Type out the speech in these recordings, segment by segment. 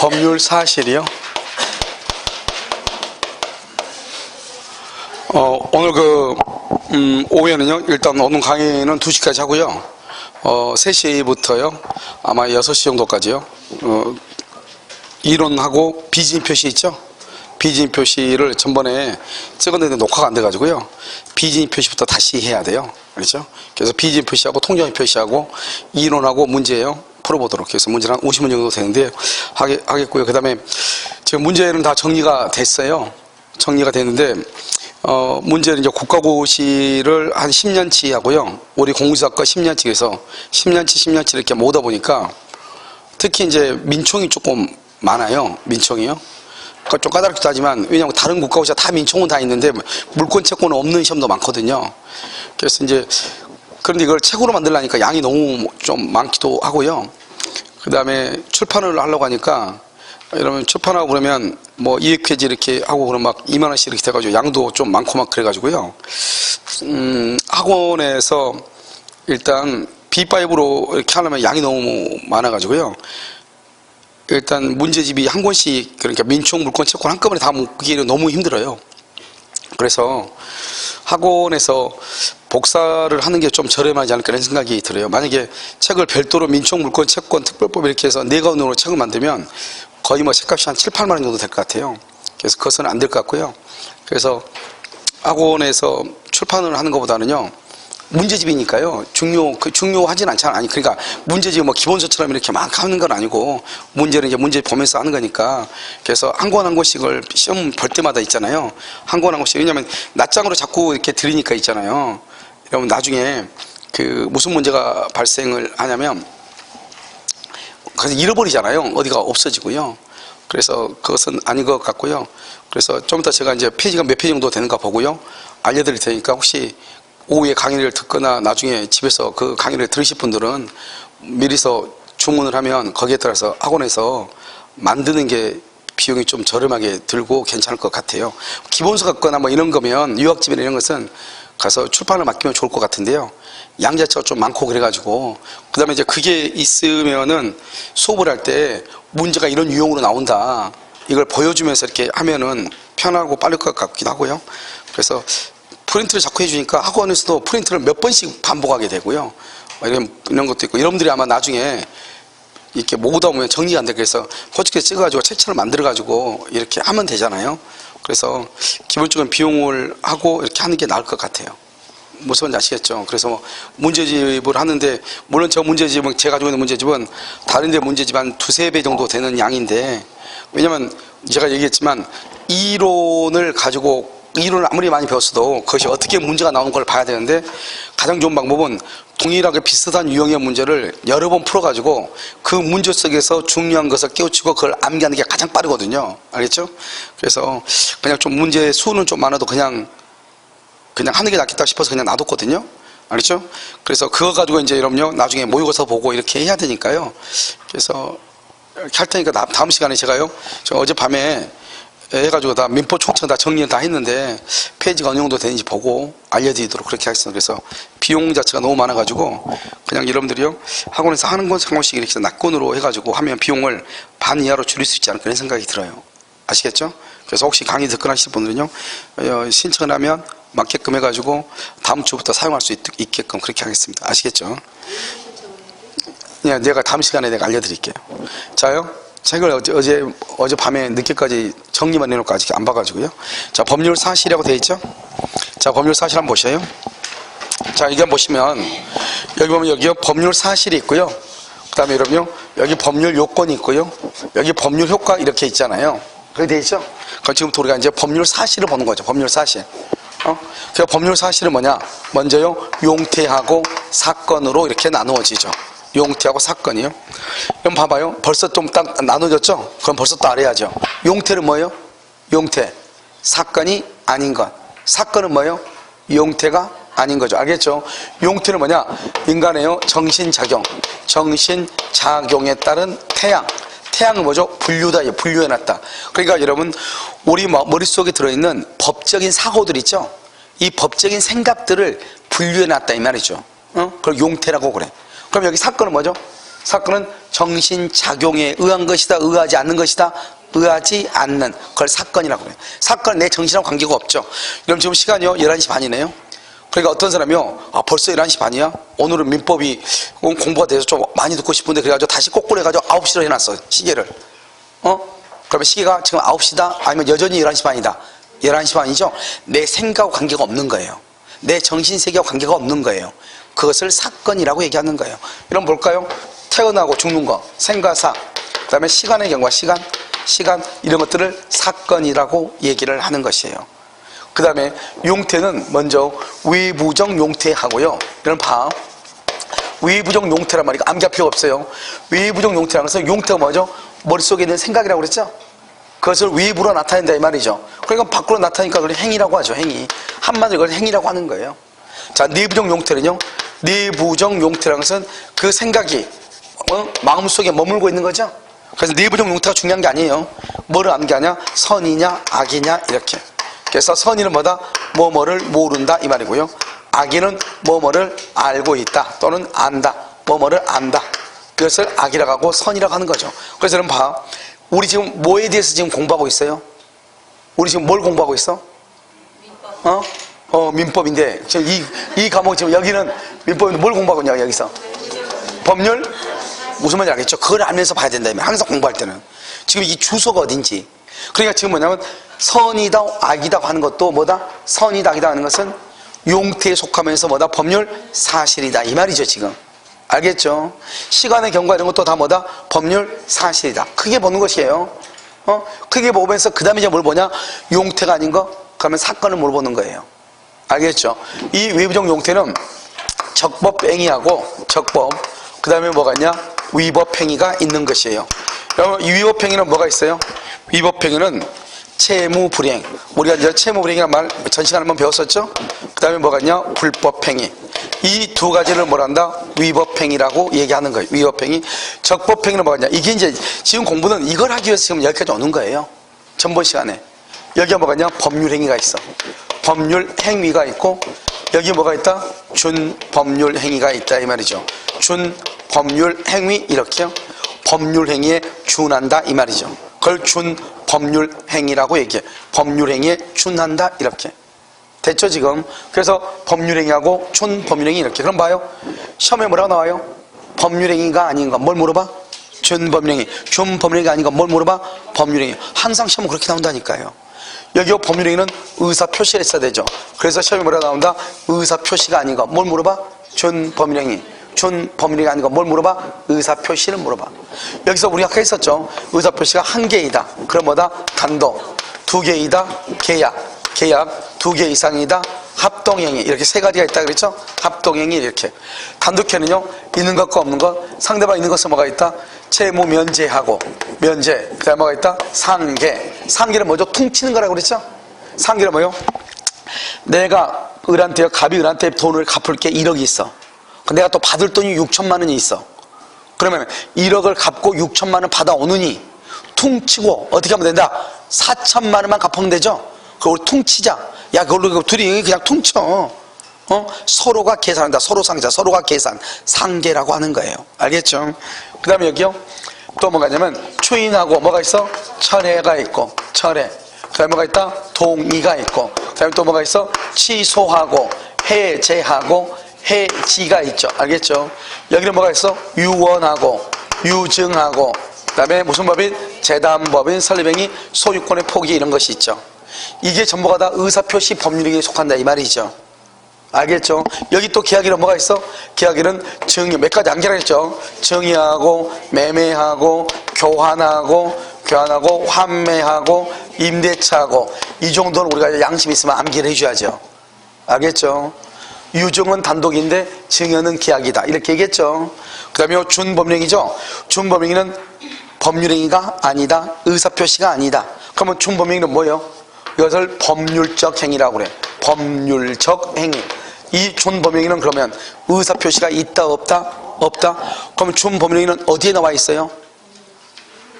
법률 사실이요. 오늘 오후에는요, 일단 오늘 강의는 2시까지 하고요. 3시부터요, 아마 6시 정도까지요. 이론하고 비진 표시 있죠? 비진 표시를 전번에 찍었는데 녹화가 안 돼가지고요. 비진 표시부터 다시 해야 돼요. 그렇죠? 그래서 비진 표시하고 통정 표시하고 이론하고 문제요. 풀어보도록 해서 문제는 한 50문 정도 되는데 하겠고요. 그 다음에 지금 문제는 다 정리가 됐어요. 정리가 됐는데, 문제는 이제 국가고시를 한 10년치 하고요. 우리 공무사과 10년치 해서 10년치 이렇게 모으다 보니까 특히 이제 민총이 조금 많아요. 민총이요. 그러니까 좀 까다롭기도 하지만, 왜냐하면 다른 국가고시가 다 민총은 다 있는데 물권 채권은 없는 시험도 많거든요. 그래서 이제 그런데 이걸 책으로 만들려니까 양이 너무 좀 많기도 하고요. 그 다음에 출판을 하려고 하니까, 이러면 출판하고 그러면 뭐 200페이지 이렇게 하고 그러면 막 2만 원씩 이렇게 돼가지고 양도 좀 많고 막 그래가지고요. 학원에서 일단 B5로 이렇게 하려면 양이 너무 많아가지고요. 일단 문제집이 한 권씩, 그러니까 민총, 물권, 채권 한꺼번에 다 먹기에는 너무 힘들어요. 그래서 학원에서 복사를 하는 게 좀 저렴하지 않을까 라는 생각이 들어요. 만약에 책을 별도로 민총, 물권, 채권, 특별법 이렇게 해서 4권으로 책을 만들면 거의 뭐 책값이 한 7, 8만 원 정도 될 것 같아요. 그래서 그것은 안 될 것 같고요. 그래서 학원에서 출판을 하는 것보다는요, 문제집이니까요, 중요하진 않잖아요. 아니, 그러니까 문제집 뭐 기본서처럼 이렇게 막 하는 건 아니고, 문제는 이제 문제 보면서 하는 거니까, 그래서 한 권 한 권씩을 시험 볼 때마다 있잖아요. 한 권 한 권씩. 왜냐면 낱장으로 자꾸 이렇게 드리니까 있잖아요. 그러면 나중에 무슨 문제가 발생을 하냐면, 그래서 잃어버리잖아요. 어디가 없어지고요. 그래서 그것은 아닌 것 같고요. 그래서 좀 이따 제가 이제 페이지가 몇 페이지 정도 되는가 보고요. 알려드릴 테니까 혹시 오후에 강의를 듣거나 나중에 집에서 그 강의를 들으실 분들은 미리서 주문을 하면 거기에 따라서 학원에서 만드는 게 비용이 좀 저렴하게 들고 괜찮을 것 같아요. 기본서 같거나 뭐 이런 거면 유학집이나 이런 것은 가서 출판을 맡기면 좋을 것 같은데요. 양 자체가 좀 많고 그래가지고, 그 다음에 이제 그게 있으면은 수업을 할 때 문제가 이런 유형으로 나온다, 이걸 보여주면서 이렇게 하면은 편하고 빠를 것 같기도 하고요. 그래서 프린트를 자꾸 해주니까 학원에서도 프린트를 몇 번씩 반복하게 되고요. 이런 것도 있고, 여러분들이 아마 나중에 이렇게 모으다 보면 정리가 안 돼. 그래서 포스트잇 찍어가지고 책처럼 만들어가지고 이렇게 하면 되잖아요. 그래서 기본적인 비용을 하고 이렇게 하는 게 나을 것 같아요. 무슨 말인지 아시겠죠? 그래서 뭐 문제집을 하는데, 물론 제가 가지고 있는 문제집은 다른 데 문제집 한 2-3배 정도 되는 양인데, 왜냐면 제가 얘기했지만 이론을 아무리 많이 배웠어도 그것이 어떻게 문제가 나오는 걸 봐야 되는데, 가장 좋은 방법은 동일하게 비슷한 유형의 문제를 여러 번 풀어가지고 그 문제 속에서 중요한 것을 깨우치고 그걸 암기하는 게 가장 빠르거든요. 알겠죠? 그래서 그냥 좀 문제 수는 좀 많아도 그냥 하는 게 낫겠다 싶어서 그냥 놔뒀거든요. 알겠죠? 그래서 그거 가지고 이제 여러분요, 나중에 모의고사 보고 이렇게 해야 되니까요. 그래서 이렇게 할 테니까 다음 시간에 제가요, 저 어젯밤에 해가지고 다 민법 총칙 다 정리 다 했는데 페이지가 어느 정도 되는지 보고 알려드리도록 그렇게 하겠습니다. 그래서 비용 자체가 너무 많아가지고 그냥 여러분들이요, 학원에서 하는 건 한 권씩 이렇게 낙권으로 해가지고 하면 비용을 반 이하로 줄일 수 있지 않을까 그런 생각이 들어요. 아시겠죠? 그래서 혹시 강의 듣거나 하실 분들은요, 신청을 하면 맞게끔 해가지고 다음 주부터 사용할 수 있게끔 그렇게 하겠습니다. 아시겠죠? 내가 다음 시간에 내가 알려드릴게요. 자요, 책을 어젯밤에 늦게까지 정리만 해놓고 아직 안 봐가지고요. 자, 법률 사실이라고 되어 있죠? 자, 법률 사실 한번 보셔요. 자, 이거 보시면 여기 보면 여기요, 법률 사실이 있고요. 그 다음에 여러분요, 여기 법률 요건이 있고요. 여기 법률 효과 이렇게 있잖아요. 그게 되어 있죠? 그럼 지금부터 우리가 이제 법률 사실을 보는 거죠. 법률 사실. 그래서 법률 사실은 뭐냐? 먼저요, 용태하고 사건으로 이렇게 나누어지죠. 용태하고 사건이요. 그럼 봐봐요. 벌써 좀 딱 나눠졌죠? 그럼 벌써 또 알아야죠. 용태는 뭐예요? 용태. 사건이 아닌 것. 사건은 뭐예요? 용태가 아닌 거죠. 알겠죠? 용태는 뭐냐? 인간의요, 정신작용. 정신작용에 따른 태양. 태양은 뭐죠? 분류다. 분류해놨다. 그러니까 여러분, 우리 머릿속에 들어있는 법적인 사고들 있죠? 이 법적인 생각들을 분류해놨다 이 말이죠. 그걸 용태라고 그래. 그럼 여기 사건은 뭐죠? 사건은 정신작용에 의한 것이다, 의하지 않는 것이다, 의하지 않는, 그걸 사건이라고 해요. 사건은 내 정신하고 관계가 없죠. 그럼 지금 시간이요 11시 반이네요. 그러니까 어떤 사람이요, 벌써 11시 반이야? 오늘은 민법이 공부가 돼서 좀 많이 듣고 싶은데, 그래가지고 다시 거꾸로 해가지고 9시로 해놨어, 시계를. 그러면 시계가 지금 9시다? 아니면 여전히 11시 반이다? 11시 반이죠? 내 생각하고 관계가 없는 거예요. 내 정신세계와 관계가 없는 거예요. 그것을 사건이라고 얘기하는 거예요. 이런 볼까요? 태어나고 죽는 거, 생과사, 그 다음에 시간의 경과, 시간, 이런 것들을 사건이라고 얘기를 하는 것이에요. 그 다음에 용태는 먼저 위부정 용태하고요. 이런 봐. 위부정 용태란 말이니까 암기할 필요가 없어요. 위부정 용태라는 것은 용태가 뭐죠? 머릿속에 있는 생각이라고 그랬죠? 그것을 위부로 나타낸다 이 말이죠. 그러니까 밖으로 나타나니까 그걸 행위라고 하죠. 행위. 한마디로 그걸 행위라고 하는 거예요. 자, 내부정 용태는요, 내부정 용태라는 것은 그 생각이 마음속에 머물고 있는 거죠. 그래서 내부정 용태가 중요한 게 아니에요. 뭐를 암기하냐? 선이냐 악이냐 이렇게. 그래서 선의는 뭐다? 뭐뭐를 모른다 이 말이고요. 악의는 뭐뭐를 알고 있다 또는 안다, 뭐뭐를 안다. 그것을 악이라고 하고 선이라고 하는 거죠. 그래서 여러분 봐, 우리 지금 뭐에 대해서 지금 공부하고 있어요? 우리 지금 뭘 공부하고 있어? 민법인데 지금 이 과목 지금 여기는 민법인데 뭘 공부하고 있냐 여기서? 법률? 무슨 말인지 알겠죠? 그걸 알면서 봐야 된다. 항상 공부할 때는. 지금 이 주소가 어딘지. 그러니까 지금 뭐냐면 선이다 악이다 하는 것도 뭐다? 선이다 악이다 하는 것은 용태에 속하면서 뭐다? 법률 사실이다 이 말이죠 지금. 알겠죠? 시간의 경과 이런 것도 다 뭐다? 법률 사실이다. 크게 보는 것이에요. 크게 보면서 그 다음에 이제 뭘 보냐? 용태가 아닌 거? 그러면 사건을 뭘 보는 거예요. 알겠죠? 이 외부적 용태는 적법행위하고 적법, 그 다음에 뭐가 있냐? 위법행위가 있는 것이에요. 그러면 이 위법행위는 뭐가 있어요? 위법행위는 채무불이행. 우리가 이제 채무불이행이라는 말 전 시간에 한번 배웠었죠? 그 다음에 뭐가 있냐? 불법행위. 이 두 가지를 뭐란다? 위법행위라고 얘기하는 거예요. 위법행위. 적법행위는 뭐가 있냐? 이게 이제 지금 공부는 이걸 하기 위해서 지금 여기까지 오는 거예요. 전번 시간에. 여기가 뭐가 있냐? 법률행위가 있어. 법률행위가 있고, 여기 뭐가 있다? 준법률행위가 있다 이 말이죠. 준법률행위 이렇게요. 법률행위에 준한다 이 말이죠. 그걸 준법률행위라고 얘기해. 법률행위에 준한다 이렇게. 됐죠 지금? 그래서 법률행위하고 준법률행위 이렇게. 그럼 봐요. 시험에 뭐라고 나와요? 법률행위가 아닌 거. 뭘 물어봐? 준법률행위. 준법률행위가 아닌 거. 뭘 물어봐? 법률행위. 항상 시험은 그렇게 나온다니까요. 여기 법률행위는 의사표시가 있어야 되죠. 그래서 시험에 뭐라고 나온다? 의사표시가 아닌 거. 뭘 물어봐? 준법률행위. 준법률행위가 아닌 거. 뭘 물어봐? 의사표시를 물어봐. 여기서 우리 아까 했었죠. 의사표시가 한 개이다. 그럼 뭐다? 단독. 두 개이다. 계약. 두 개 이상이다. 합동행위. 이렇게 세 가지가 있다 그랬죠? 합동행위 이렇게. 단독행위는요, 있는 것과 없는 것. 상대방 있는 것은 뭐가 있다? 채무 면제하고, 면제. 그 다음에 뭐가 있다? 상계. 상계는 뭐죠? 퉁치는 거라고 그랬죠? 상계는 뭐요? 내가 갑이 을한테 돈을 갚을 게 1억이 있어. 내가 또 받을 돈이 6천만 원이 있어. 그러면 1억을 갚고 6천만 원 받아오느니 퉁치고 어떻게 하면 된다? 4천만 원만 갚으면 되죠? 그걸 퉁치자. 야, 그걸로 둘이 그냥 퉁쳐. 서로가 계산한다. 서로 상자, 서로가 계산. 상계라고 하는 거예요. 알겠죠? 그 다음에 여기요. 또 뭐가 있냐면, 추인하고 뭐가 있어? 철회가 있고, 철회. 그 다음에 뭐가 있다? 동의가 있고. 그 다음에 또 뭐가 있어? 취소하고, 해제하고, 해지가 있죠. 알겠죠? 여기는 뭐가 있어? 유언하고, 유증하고, 그 다음에 무슨 법인? 재단법인, 설립행위, 소유권의 포기 이런 것이 있죠. 이게 전부가 다 의사표시 법률행위에 속한다 이 말이죠. 알겠죠? 여기 또 계약일은 뭐가 있어? 계약일은 증여, 몇 가지 암기라 했죠. 증여하고, 매매하고, 교환하고, 환매하고, 임대차하고, 이 정도는 우리가 양심 있으면 암기를 해줘야죠. 알겠죠? 유증은 단독인데 증여는 계약이다 이렇게 얘기했죠. 그 다음에 준법령이죠. 준법령이는 법률행위가 아니다. 의사표시가 아니다. 그러면 준법령은 뭐예요? 이것을 법률적 행위라고 그래. 법률적 행위. 이 준법령은 그러면 의사표시가 있다 없다? 없다. 그러면 준법령은 어디에 나와 있어요?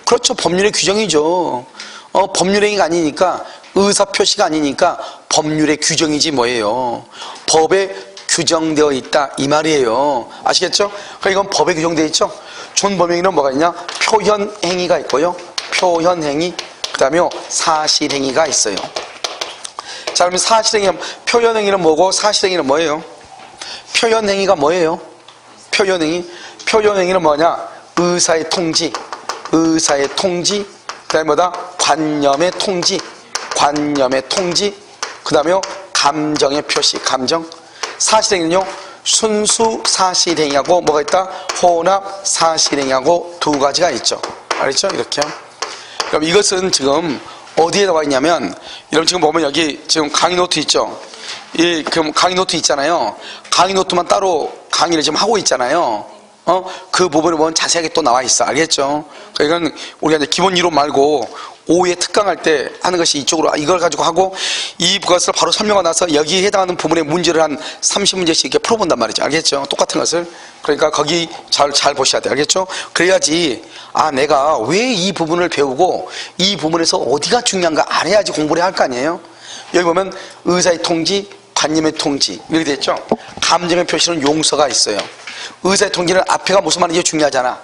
그렇죠. 법률의 규정이죠. 법률행위가 아니니까, 의사표시가 아니니까 법률의 규정이지 뭐예요. 법에 규정되어 있다 이 말이에요. 아시겠죠? 그러니까 이건 법에 규정되어 있죠. 준범용이는 뭐가 있냐? 표현행위가 있고요. 표현행위, 그 다음에 사실행위가 있어요. 자, 그러면 표현행위는 뭐고 사실행위는 뭐예요? 표현행위가 뭐예요? 표현행위는 뭐냐? 의사의 통지, 그 다음에 뭐다? 관념의 통지, 그 다음에 감정의 표시, 감정. 사실행위는요, 순수 사실행위하고 뭐가 있다? 혼합 사실행위하고 두 가지가 있죠. 알겠죠? 이렇게. 그럼 이것은 지금 어디에 나와 있냐면, 여러분 지금 보면 여기 지금 강의 노트 있죠? 그럼 강의 노트 있잖아요. 강의 노트만 따로 강의를 지금 하고 있잖아요. 그 부분을 보면 자세하게 또 나와 있어. 알겠죠? 그러니까 우리가 이제 기본 이론 말고 오후에 특강할 때 하는 것이 이쪽으로 이걸 가지고 하고 이것을 바로 설명하고 나서 여기에 해당하는 부분의 문제를 한 30문제씩 이렇게 풀어본단 말이죠. 알겠죠? 똑같은 것을. 그러니까 거기 잘 보셔야 돼요. 알겠죠? 그래야지 내가 왜 이 부분을 배우고 이 부분에서 어디가 중요한가 알아야지 공부를 할 거 아니에요? 여기 보면 의사의 통지, 관념의 통지 이렇게 돼 있죠? 감정의 표시는 용서가 있어요. 의사의 통지는 앞에가 무슨 말인지 중요하잖아.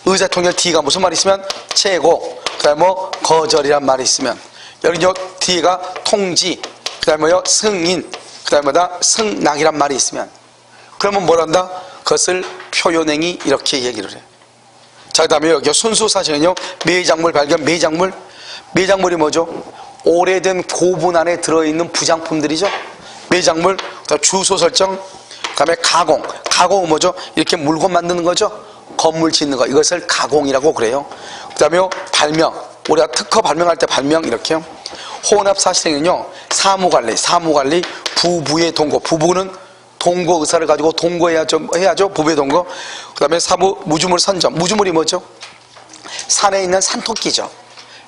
의사의 통지는 뒤가 무슨 말이 있으면 최고, 그 다음에 거절이란 말이 있으면, 여기 뒤가 통지, 그 다음에 승인, 그 다음에 승낙이란 말이 있으면, 그러면 뭘 한다? 그것을 표현행위 이렇게 얘기를 해. 자, 그 다음에 여기 순수 사실은요, 매장물 발견, 매장물이 뭐죠? 오래된 고분 안에 들어있는 부장품들이죠. 매장물, 그다음 주소 설정, 그 다음에 가공은 뭐죠? 이렇게 물건 만드는 거죠. 건물 짓는 거, 이것을 가공이라고 그래요. 그 다음에 발명, 우리가 특허 발명할 때 발명 이렇게요. 혼합 사실행위는요, 사무관리, 부부의 동거, 부부는 동거 의사를 가지고 동거해야죠. 부부의 동거. 그 다음에 무주물 선점, 무주물이 뭐죠? 산에 있는 산토끼죠.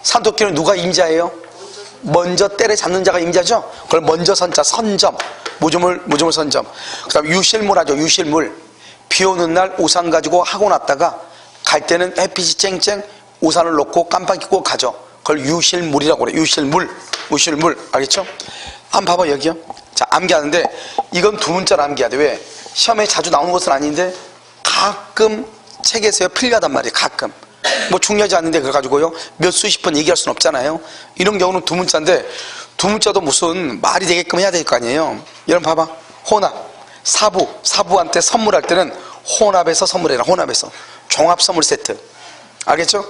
산토끼는 누가 임자예요? 먼저 때려 잡는 자가 임자죠. 그걸 먼저 선점, 무주물 선점. 그 다음에 유실물 하죠. 유실물. 비 오는 날 우산 가지고 학원 왔다가 갈 때는 햇빛이 쨍쨍 우산을 놓고 깜빡 잊고 가죠. 그걸 유실물이라고 그래요. 유실물. 알겠죠? 한번 봐봐 여기요. 자, 암기하는데 이건 두 문자로 암기해야 돼. 왜? 시험에 자주 나오는 것은 아닌데 가끔 책에서요 필요하단 말이에요. 가끔. 뭐 중요하지 않는데 그걸 가지고요 몇 수십 번 얘기할 수는 없잖아요. 이런 경우는 두 문자인데 두 문자도 무슨 말이 되게끔 해야 될 거 아니에요. 여러분 봐봐. 혼합. 사부한테 선물할 때는 혼합해서 선물해라. 혼합해서. 종합 선물 세트. 알겠죠?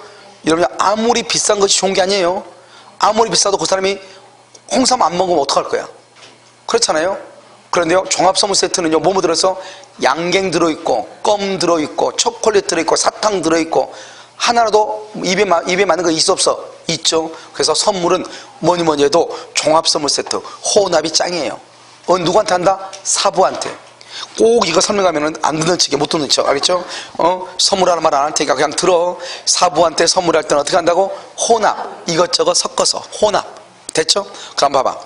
여러분 아무리 비싼 것이 좋은 게 아니에요. 아무리 비싸도 그 사람이 홍삼 안 먹으면 어떡할 거야? 그렇잖아요. 그런데요 종합 선물 세트는요 뭐뭐 들어서 양갱 들어있고 껌 들어있고 초콜릿 들어있고 사탕 들어있고 하나라도 입에 맞는 거 있어 없어? 있죠. 그래서 선물은 뭐니 해도 종합 선물 세트. 혼합이 짱이에요. 누구한테 한다? 사부한테. 꼭 이거 설명하면 안 듣는 척해, 못 듣는 척. 알겠죠? 선물하는 말 안 할 테니까 그냥 들어. 사부한테 선물할 때는 어떻게 한다고? 혼합. 이것저것 섞어서 혼합. 됐죠? 그럼 봐봐.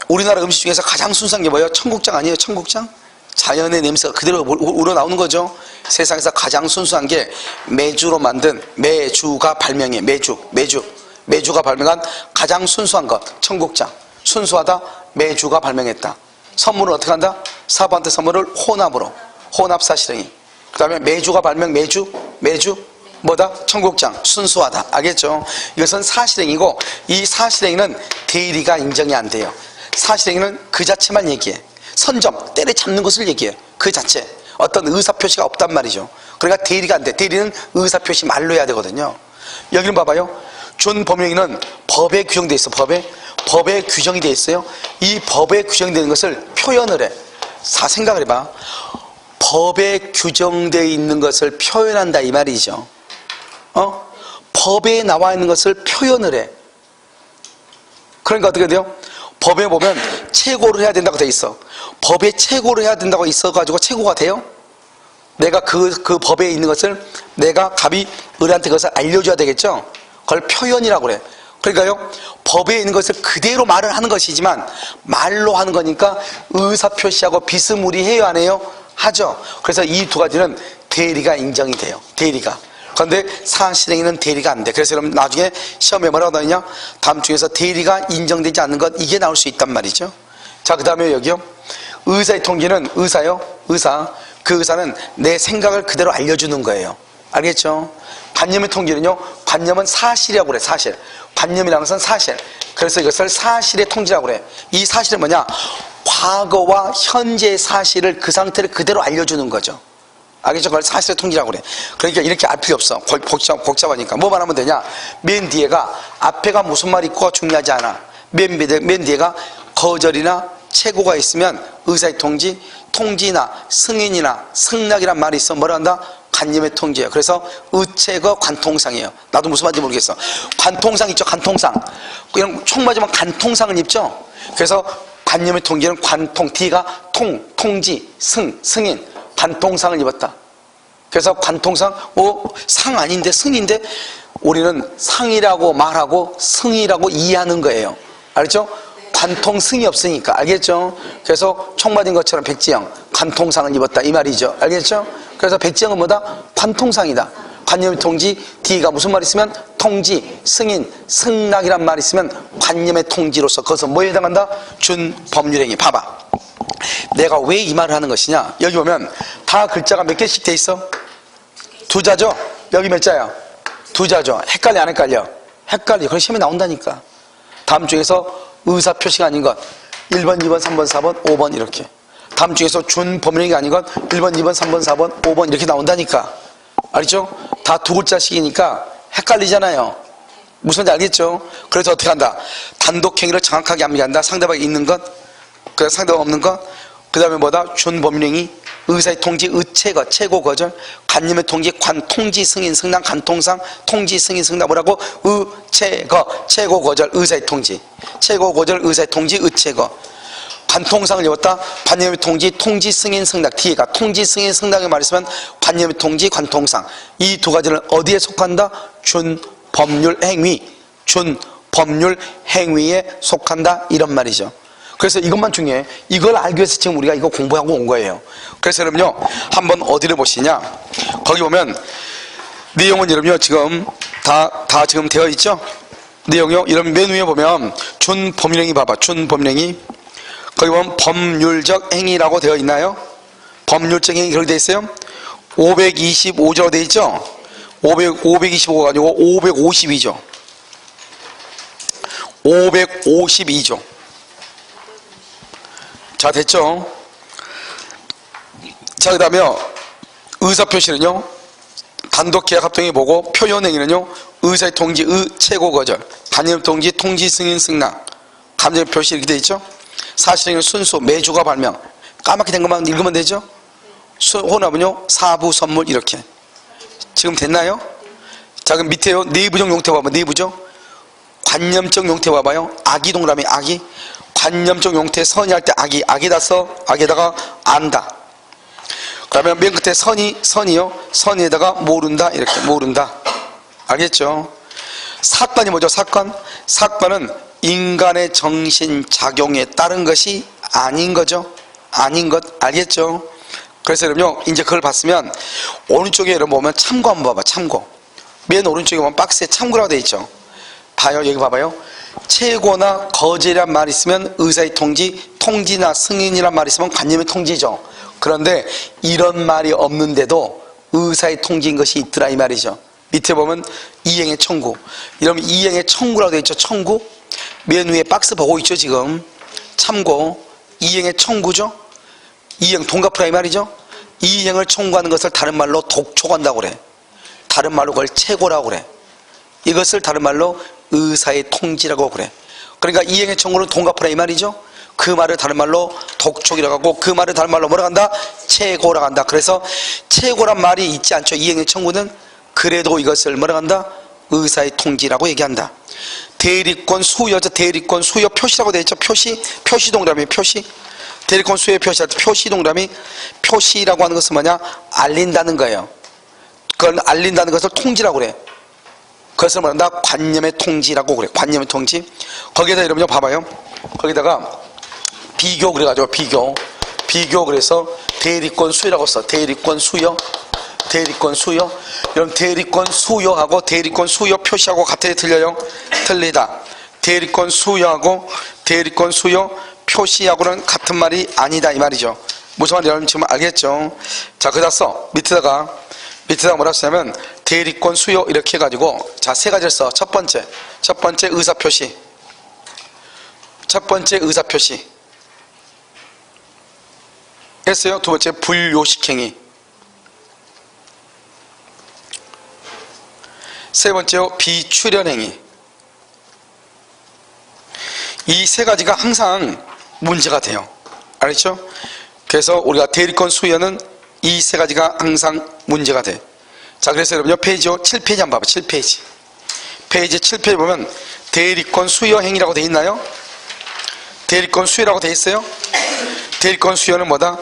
우리나라 음식 중에서 가장 순수한 게 뭐예요? 청국장 아니에요? 청국장? 자연의 냄새가 그대로 우러나오는 거죠. 세상에서 가장 순수한 게 메주로 만든 메주가 발명해. 메주가 발명한 가장 순수한 것 청국장. 순수하다. 메주가 발명했다. 선물은 어떻게 한다? 사부한테 선물을 혼합으로. 혼합 사실행위. 그 다음에 메주가 발명 메주 뭐다? 청국장. 순수하다. 알겠죠? 이것은 사실행위고 이 사실행위는 대리가 인정이 안 돼요. 사실행위는 그 자체만 얘기해. 선점, 때려잡는 것을 얘기해요. 그 자체. 어떤 의사표시가 없단 말이죠. 그러니까 대리가 안 돼. 대리는 의사표시 말로 해야 되거든요. 여기는 봐봐요. 준범용이는 법에 규정되어 있어. 법에 규정이 되어 있어요. 이 법에 규정되는 것을 표현을 해. 생각을 해봐. 법에 규정되어 있는 것을 표현한다 이 말이죠. 법에 나와 있는 것을 표현을 해. 그러니까 어떻게 돼요? 법에 보면 최고를 해야 된다고 돼 있어. 법에 최고를 해야 된다고 있어가지고 최고가 돼요? 내가 그 법에 있는 것을 내가 갑이 을한테 그것을 알려줘야 되겠죠? 그걸 표현이라고 그래. 그러니까요, 법에 있는 것을 그대로 말을 하는 것이지만 말로 하는 거니까 의사표시하고 비스무리해요, 안 해요? 하죠. 그래서 이 두 가지는 대리가 인정이 돼요. 대리가. 그런데 사실행위는 대리가 안 돼. 그래서 여러분 나중에 시험에 뭐라고 나오냐? 다음 중에서 대리가 인정되지 않는 것 이게 나올 수 있단 말이죠. 자, 그 다음에 여기요. 의사의 통지는 의사. 그 의사는 내 생각을 그대로 알려주는 거예요. 알겠죠? 관념의 통지는요, 관념은 사실이라고 그래. 사실. 관념이라는 것은 사실. 그래서 이것을 사실의 통지라고 그래. 이 사실은 뭐냐? 과거와 현재의 사실을, 그 상태를 그대로 알려주는 거죠. 알겠죠? 그걸 사실의 통지라고 그래. 그러니까 이렇게 알 필요 없어. 복잡하니까. 뭐만 하면 되냐? 맨 뒤에가, 앞에가 무슨 말이 있고가 중요하지 않아. 맨 뒤에가 거절이나 최고가 있으면 의사의 통지, 통지나 승인이나 승낙이란 말이 있어. 뭐라 한다? 관념의 통지예요. 그래서 의체거 관통상이에요. 나도 무슨 말인지 모르겠어. 관통상 있죠? 관통상. 그냥 총 맞으면 관통상을 입죠? 그래서 관념의 통지는 관통, D가 통지, 승인, 관통상을 입었다. 그래서 관통상, 상 아닌데 승인데 우리는 상이라고 말하고 승이라고 이해하는 거예요. 알죠? 관통승이 없으니까. 알겠죠? 그래서 총 맞은 것처럼 백지영 관통상을 입었다 이 말이죠. 알겠죠? 그래서 백지영은 뭐다? 관통상이다. 관념의 통지, D가 무슨 말 있으면 통지, 승인, 승낙이란 말 있으면 관념의 통지로서 그것은 뭐에 해당한다? 준법률행위. 봐봐, 내가 왜 이 말을 하는 것이냐. 여기 보면 다 글자가 몇 개씩 돼 있어? 두 자죠? 여기 몇 자야? 두 자죠. 헷갈려 안 헷갈려? 헷갈려. 그런 시험에 나온다니까. 다음 중에서 의사 표시가 아닌 것 1번, 2번, 3번, 4번, 5번 이렇게. 다음 중에서 준법률행위가 아닌 것 1번, 2번, 3번, 4번, 5번 이렇게 나온다니까. 알죠? 다 두 글자씩이니까 헷갈리잖아요. 무슨 말인지 알겠죠? 그래서 어떻게 한다? 단독행위를 정확하게 암기한다. 상대방이 있는 것, 그 상대방 없는 것, 그 다음에 뭐다? 준법률행위, 의사의 통지, 의체거, 최고 거절, 관념의 통지, 관통지, 승인, 승낙, 관통상, 통지, 승인, 승낙, 뭐라고? 의체거, 최고 거절, 의사의 통지, 최고 거절, 의사의 통지, 의체거. 관통상을 입었다. 관념의 통지, 통지, 승인, 승낙. D가 통지, 승인, 승낙의 말이 있으면 관념의 통지, 관통상. 이 두 가지는 어디에 속한다? 준법률 행위, 준법률 행위에 속한다 이런 말이죠. 그래서 이것만 중요해. 이걸 알기 위해서 지금 우리가 이거 공부하고 온 거예요. 그래서 여러분요, 한번 어디를 보시냐, 거기 보면 내용은 여러분요 지금 다 지금 되어 있죠. 내용이요. 이런 맨 위에 보면 준법률행위 봐봐. 준법률행위. 거기 보면 법률적 행위라고 되어 있나요? 법률적 행위 그렇게 되어 있어요. 525조 되어 있죠. 525가 아니고 552조. 552조. 자, 됐죠? 자, 그 다음에 의사표시는요, 단독계약 합동이 보고, 표현행위는요, 의사의 통지, 최고 거절, 관념 통지, 통지 승인 승낙, 감정 표시 이렇게 돼 있죠? 사실행위 순수, 매주가 발명, 까맣게 된 것만 읽으면 되죠? 혼합은요, 사부 선물 이렇게. 지금 됐나요? 자, 그럼 밑에요, 내부적 용태 봐봐. 내부적 관념적 용태 봐봐요. 악이 동그라미, 악이. 관념적 용태, 선이 할 때 악이다 써, 악에다가 안다. 그러면 맨 끝에 선이요, 선에다가 모른다, 이렇게, 모른다. 알겠죠? 사건이 뭐죠? 사건은 인간의 정신작용에 따른 것이 아닌 거죠. 아닌 것, 알겠죠? 그래서 여러분요, 이제 그걸 봤으면, 오른쪽에 여러분 보면 참고 한번 봐봐, 참고. 맨 오른쪽에 보면 박스에 참고라고 되어 있죠. 봐요, 여기 봐봐요. 최고나 거절이란 말이 있으면 의사의 통지, 통지나 승인이란 말이 있으면 관념의 통지죠. 그런데 이런 말이 없는데도 의사의 통지인 것이 있더라 이 말이죠. 밑에 보면 이행의 청구. 이러면 이행의 청구라고 되어 있죠. 청구. 맨 위에 박스 보고 있죠 지금. 참고. 이행의 청구죠. 이행 동갑부라 이 말이죠. 이행을 청구하는 것을 다른 말로 독촉한다고 그래. 다른 말로 그걸 최고라고 그래. 이것을 다른 말로 의사의 통지라고 그래. 그러니까 이행의 청구는 동갑부라 이 말이죠. 그 말을 다른 말로 독촉이라고 하고, 그 말을 다른 말로 뭐라고 한다? 최고라고 한다. 그래서 최고란 말이 있지 않죠. 이행의 청구는. 그래도 이것을 뭐라고 한다? 의사의 통지라고 얘기한다. 대리권 수여죠. 대리권 수여 표시라고 되어 있죠. 표시 동그라미 표시. 대리권 수여 표시할 때 표시 동그라미. 표시라고 하는 것은 뭐냐? 알린다는 거예요. 그걸 알린다는 것을 통지라고 그래. 그것을 말한다? 관념의 통지라고 그래. 관념의 통지. 거기에다 여러분요 봐봐요. 거기다가 비교 그래가지고 비교 그래서 대리권 수여라고 써. 대리권 수여. 여러분 대리권 수여하고 대리권 수여 표시하고 같아요? 틀려요? 틀리다. 대리권 수여하고 대리권 수여 표시하고는 같은 말이 아니다 이 말이죠. 무슨 말인지 여러분 지금 알겠죠? 자, 그다 써. 밑에다가 뭐라 쓰냐면 대리권 수요 이렇게 해가지고 자, 세 가지를 써. 첫 번째 의사표시. 첫 번째 의사표시. 했어요. 두 번째 불요식행위. 세 번째요 비출연행위. 이 세 가지가 항상 문제가 돼요. 알겠죠? 그래서 우리가 대리권 수요는 이 세 가지가 항상 문제가 돼. 자, 그래서 여러분 요 페이지요 7페이지 한번 봐봐. 7페이지. 페이지 7페이지 보면 대리권 수요 행위라고 돼 있나요? 대리권 수요라고 돼 있어요? 대리권 수요는 뭐다?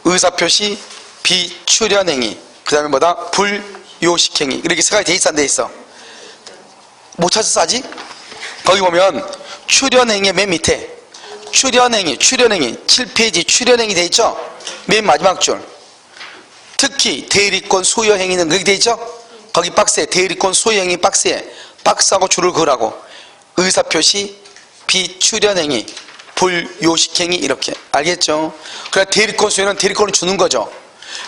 의사표시, 비출연행위, 그 다음에 뭐다? 불요식행위. 이렇게 세 가지 돼 있어, 안 돼 있어? 못 찾아서 하지? 거기 보면 출연행위 맨 밑에 출연행위 7페이지 출연행위 돼 있죠? 맨 마지막 줄. 특히 대리권 수요행위는 거기 돼 있죠? 거기 박스에 대리권 수요행위 박스에 박스하고 줄을 그으라고. 의사표시, 비출연행위, 불요식행위 이렇게. 알겠죠? 그러니까 대리권 수요는 대리권을 주는 거죠.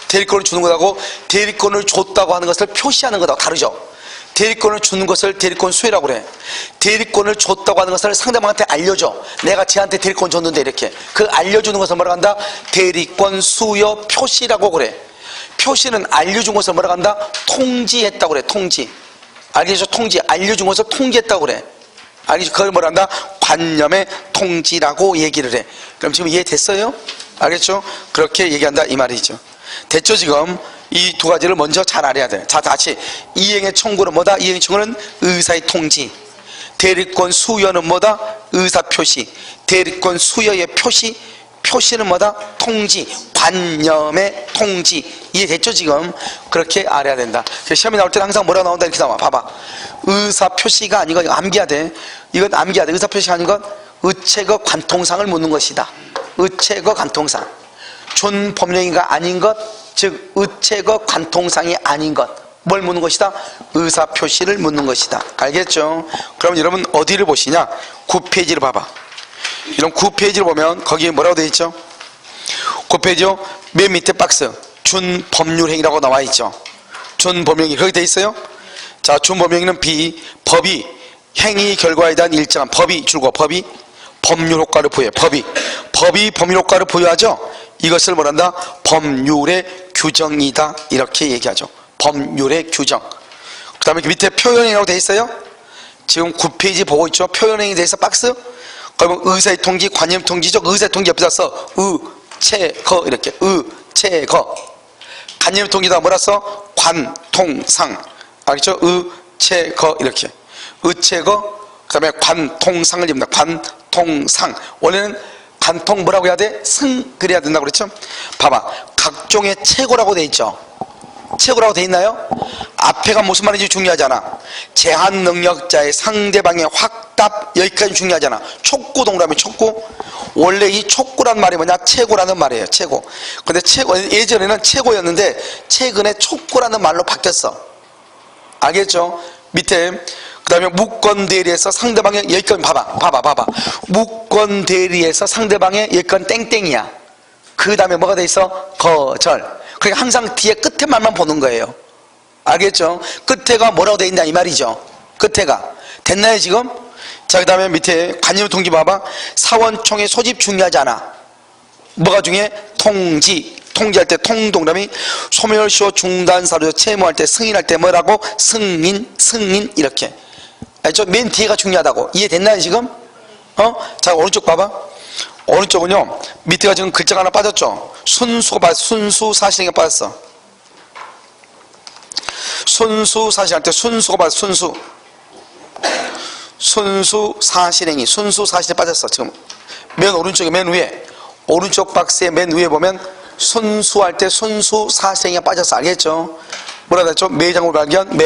대리권을 주는 거하고 대리권을 줬다고 하는 것을 표시하는 것하고 다르죠. 대리권을 주는 것을 대리권 수요라고 그래. 대리권을 줬다고 하는 것을 상대방한테 알려줘. 내가 쟤한테 대리권 줬는데 이렇게. 그 알려주는 것을 뭐라고 한다? 대리권 수요 표시라고 그래. 표시는 알려준 것을 뭐라고 한다? 통지했다고 그래. 통지. 알겠죠? 통지. 알려준 것을 통지했다고 그래. 알겠죠? 그걸 뭐라 한다? 관념의 통지라고 얘기를 해. 그럼 지금 이해됐어요? 알겠죠? 그렇게 얘기한다 이 말이죠. 됐죠? 지금 이 두 가지를 먼저 잘 알아야 돼. 자, 다시 이행의 청구는 뭐다? 이행의 청구는 의사의 통지. 대리권 수요는 뭐다? 의사표시. 대리권 수요의 표시는 뭐다? 통지. 관념의 통지. 이해됐죠? 지금 그렇게 알아야 된다. 시험에 나올 때는 항상 뭐라 나온다 이렇게 나와. 봐봐. 의사표시가 아닌 건 암기해야 돼. 이건 암기해야 돼. 의사표시가 아닌 건 의체거 관통상을 묻는 것이다. 의체거 관통상. 준법령이가 아닌 것, 즉 의체거 관통상이 아닌 것. 뭘 묻는 것이다? 의사표시를 묻는 것이다. 알겠죠? 그럼 여러분 어디를 보시냐? 9페이지를 봐봐. 이런 9페이지를 보면 거기에 뭐라고 되어 있죠? 9페이지요 맨 밑에 박스 준법률행위라고 나와 있죠. 준법령이 거기 되어 있어요. 자, 준법령은 법이 행위 결과에 대한 일정한 법이 줄고 법이 법률 효과를 부여해. 법이 법률 효과를 부여하죠. 이것을 뭐란다? 법률의 규정이다 이렇게 얘기하죠. 법률의 규정. 그 다음에 밑에 표현행위라고 되어 있어요. 지금 9페이지 보고 있죠. 표현행위에 대해서 박스. 그러면 의사의 통지, 관념 통지죠. 의사의 통지 옆에다 써. 의체거 이렇게. 의체거. 관념 통지다 뭐라 써? 관통상. 알겠죠? 의체거 이렇게. 의체거. 그 다음에 관통상을 입니다. 관통상. 원래는 관통 뭐라고 해야 돼? 승 그래야 된다고 그랬죠? 봐봐. 각종의 체고라고 돼 있죠. 체고라고 돼 있나요? 앞에가 무슨 말인지 중요하잖아. 제한 능력자의 상대방의 확답 여기까지 중요하잖아. 촉구 동그라미 촉구. 원래 이 촉구란 말이 뭐냐? 체고라는 말이에요. 체고. 근데 예전에는 체고였는데 최근에 촉구라는 말로 바뀌었어. 알겠죠? 밑에 그 다음에 무건대리에서 상대방의 여기까지 봐봐. 무건대리에서 상대방의 여기까지 땡땡이야. 그 다음에 뭐가 돼 있어? 거절. 그러니까 항상 뒤에 끝에 말만 보는 거예요. 알겠죠? 끝에가 뭐라고 돼 있냐 이 말이죠. 끝에가. 됐나요 지금? 자, 그 다음에 밑에 관념 통지 봐봐. 사원총회 소집 중요하지 않아. 뭐가 중요해? 통지할 때 통동그라미 소멸시효 중단사료 채무할 때 승인할 때 뭐라고? 승인 이렇게. 알죠? 맨 뒤에가 중요하다고. 이해됐나요 지금? 자, 오른쪽 봐봐. 오른쪽은요 밑에가 지금 글자가 하나 빠졌죠. 순수 사실행위가 빠졌어. 순수 사실할 때 순수가 빠졌어. 순수 사실행위. 순수 사실에 빠졌어. 지금 맨 오른쪽에 맨 위에 오른쪽 박스의 맨 위에 보면 순수할 때 순수 사실행위가 빠졌어. 알겠죠? 뭐라 했죠? 매장물 발견,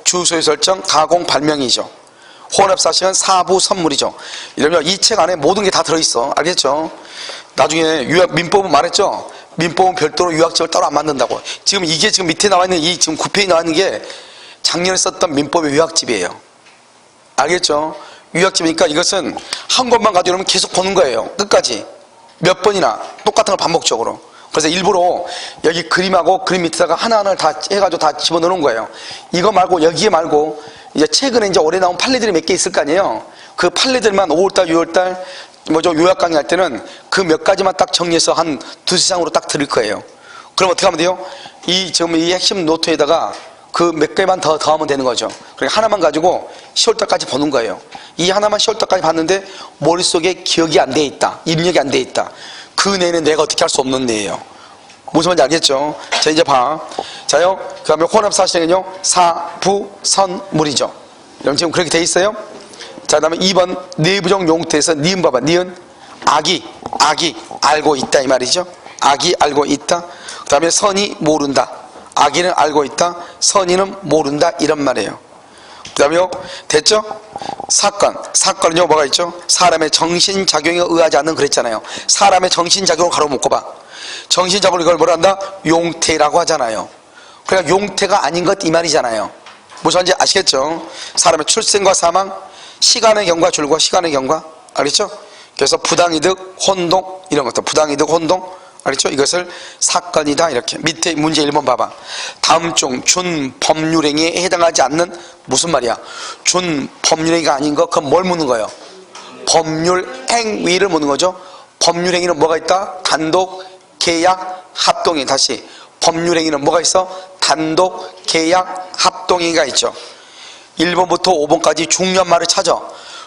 주소의 설정, 가공 발명이죠. 혼합사실은 사부 선물이죠. 이러면 이 책 안에 모든 게 다 들어있어. 알겠죠? 나중에 민법은 말했죠? 민법은 별도로 유학집을 따로 안 만든다고. 지금 이게 지금 밑에 나와 있는 이 지금 9페이지 나와 있는 게 작년에 썼던 민법의 유학집이에요. 알겠죠? 유학집이니까 이것은 한 권만 가져오면 계속 보는 거예요. 끝까지. 몇 번이나 똑같은 걸 반복적으로. 그래서 일부러 여기 그림하고 그림 밑에다가 하나하나 다 해가지고 다 집어넣는 거예요. 이거 말고 여기에 말고 이제 최근에 이제 올해 나온 판례들이 몇 개 있을 거 아니에요. 그 판례들만 5월달, 6월달 뭐죠 요약 강의할 때는 그 몇 가지만 딱 정리해서 한 두세 장으로 딱 드릴 거예요. 그럼 어떻게 하면 돼요? 지금 이 핵심 노트에다가 그 몇 개만 더 더하면 되는 거죠. 그러니까 하나만 가지고 10월달까지 보는 거예요. 이 하나만 10월달까지 봤는데 머릿속에 기억이 안 돼 있다, 입력이 안 돼 있다. 그 내는 내가 어떻게 할 수 없는 내예요. 무슨 말인지 알겠죠? 자, 이제 봐. 자요. 그 다음에 혼합사실은요, 사부선물이죠. 여러분 지금 그렇게 돼 있어요? 자, 그 다음에 2번 내부적 용태에서 니은 봐봐. 니은 악이 알고 있다 이 말이죠. 악이 알고 있다. 그 다음에 선이 모른다. 악이는 알고 있다. 선이는 모른다 이런 말이에요. 그 다음에요, 됐죠? 사건은요 뭐가 있죠? 사람의 정신작용에 의하지 않는 그랬잖아요. 사람의 정신작용을 가로 묶어봐. 정신작용을 이걸 뭐라 한다? 용태라고 하잖아요. 그러니까 용태가 아닌 것 이 말이잖아요. 무슨 말인지 아시겠죠? 사람의 출생과 사망, 시간의 경과 줄과 시간의 경과, 알겠죠? 그래서 부당이득, 혼동 이런 것들, 부당이득, 혼동, 알겠죠? 이것을 사건이다 이렇게. 밑에 문제 1번 봐봐. 다음 중 준법률행위에 해당하지 않는, 무슨 말이야? 준법률행위가 아닌 거, 그럼 뭘 묻는 거예요? 법률행위를 묻는 거죠. 법률행위는 뭐가 있다? 단독, 계약, 합동행위. 다시 법률행위는 뭐가 있어? 단독, 계약, 합동행위가 있죠. 1번부터 5번까지 중요한 말을 찾아.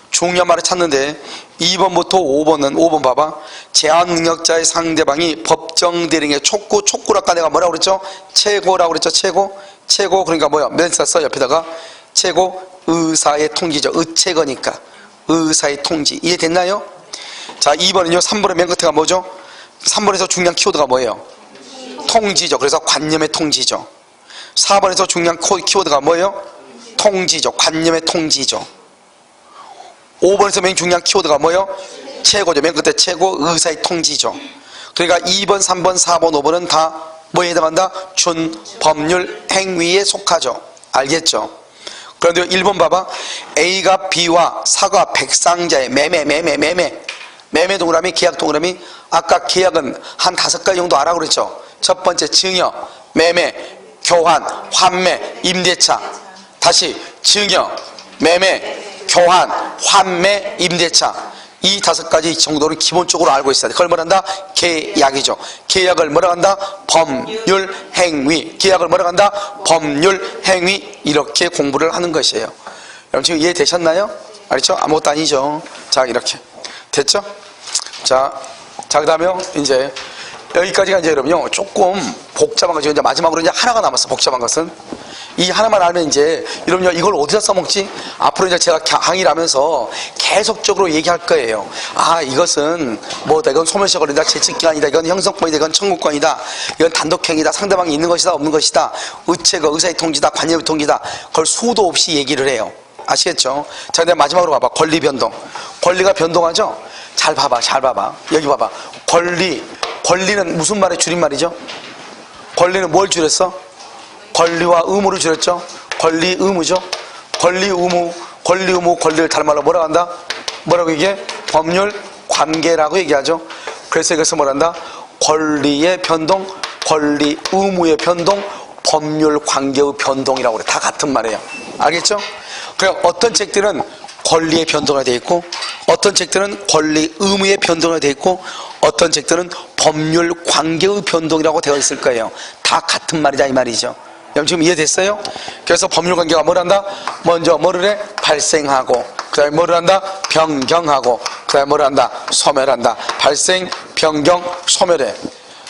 중요한 말을 찾는데 2번부터 5번 봐봐. 제한 능력자의 상대방이 법정 대리인의 촉구를 아까 내가 뭐라고 그랬죠? 최고라고 그랬죠. 최고 그러니까 뭐야? 몇 썼어? 옆에다가 최고 의사의 통지죠. 의최거니까 의사의 통지. 이해됐나요? 자, 2번은요 3번의 맨 끝에가 뭐죠? 3번에서 중요한 키워드가 뭐예요? 통지죠. 그래서 관념의 통지죠. 4번에서 중요한 키워드가 뭐예요? 통지죠. 관념의 통지죠. 5번에서 맨 중요한 키워드가 뭐예요? 최고죠. 맨 끝에 최고 의사의 통지죠. 그러니까 2번, 3번, 4번, 5번은 다 뭐에 해당한다? 준법률 행위에 속하죠. 알겠죠? 그런데 1번 봐봐. A가 B와 사과 백상자의 매매 동그라미, 계약 동그라미. 아까 계약은 한 5가지 정도 알아 그랬죠. 첫 번째 증여, 매매, 교환, 환매, 임대차. 다시 증여, 매매, 교환, 환매, 임대차. 이 5가지 정도를 기본적으로 알고 있어야 돼. 그걸 뭐라 한다? 계약이죠. 계약을 뭐라 한다? 법률행위. 계약을 뭐라 한다? 법률행위. 이렇게 공부를 하는 것이에요. 여러분 지금 이해되셨나요? 알겠죠? 아무것도 아니죠. 자, 이렇게 됐죠? 자, 그 다음에 이제 여기까지가 이제 여러분요 조금 복잡한 거죠. 이제 마지막으로 이제 하나가 남았어. 복잡한 것은 이 하나만 알면 이제 여러분요 이걸 어디서 써먹지? 앞으로 이제 제가 강의를 하면서 계속적으로 얘기할 거예요. 아, 이것은 뭐다, 이건 소멸시효권이다, 재측기간이다, 이건 형성권이다, 이건 청구권이다, 이건 단독행위다, 상대방이 있는 것이다 없는 것이다, 의체가 의사의 통지다, 관념의 통지다. 그걸 수도 없이 얘기를 해요. 아시겠죠? 자, 근데 마지막으로 봐봐. 권리 변동. 권리가 변동하죠? 잘 봐봐. 여기 봐봐. 권리는 무슨 말의 줄임말이죠? 권리는 뭘 줄였어? 권리와 의무를 줄였죠? 권리 의무죠? 권리 의무, 권리를 다른 말로 뭐라고 한다? 뭐라고 이게? 법률 관계라고 얘기하죠. 그래서 이것을 뭐라 한다? 권리의 변동, 권리 의무의 변동, 법률 관계의 변동이라고 그래. 다 같은 말이에요. 알겠죠? 그럼 어떤 책들은 권리의 변동이 되어 있고, 어떤 책들은 권리 의무의 변동이 되어 있고, 어떤 책들은 법률 관계의 변동이라고 되어 있을 거예요. 다 같은 말이다 이 말이죠. 여러분 지금 이해됐어요? 그래서 법률 관계가 뭘 한다? 먼저 뭐를 해? 발생하고, 그 다음에 뭐를 한다? 변경하고, 그 다음에 뭐를 한다? 소멸한다. 발생, 변경, 소멸해.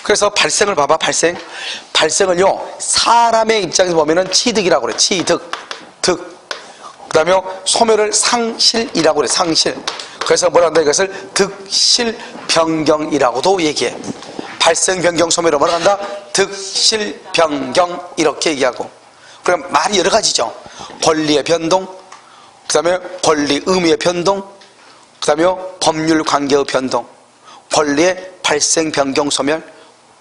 그래서 발생을 봐봐. 발생을요 사람의 입장에서 보면은 취득이라고 그래. 득. 그 다음에 소멸을 상실이라고 그래. 상실. 그래서 뭐라 한다? 이것을 득실 변경이라고도 얘기해. 발생, 변경, 소멸을 뭐라 한다? 득실 변경 이렇게 얘기하고. 그럼 말이 여러 가지죠. 권리의 변동, 그 다음에 권리 의무의 변동, 그 다음에 법률 관계의 변동, 권리의 발생, 변경, 소멸,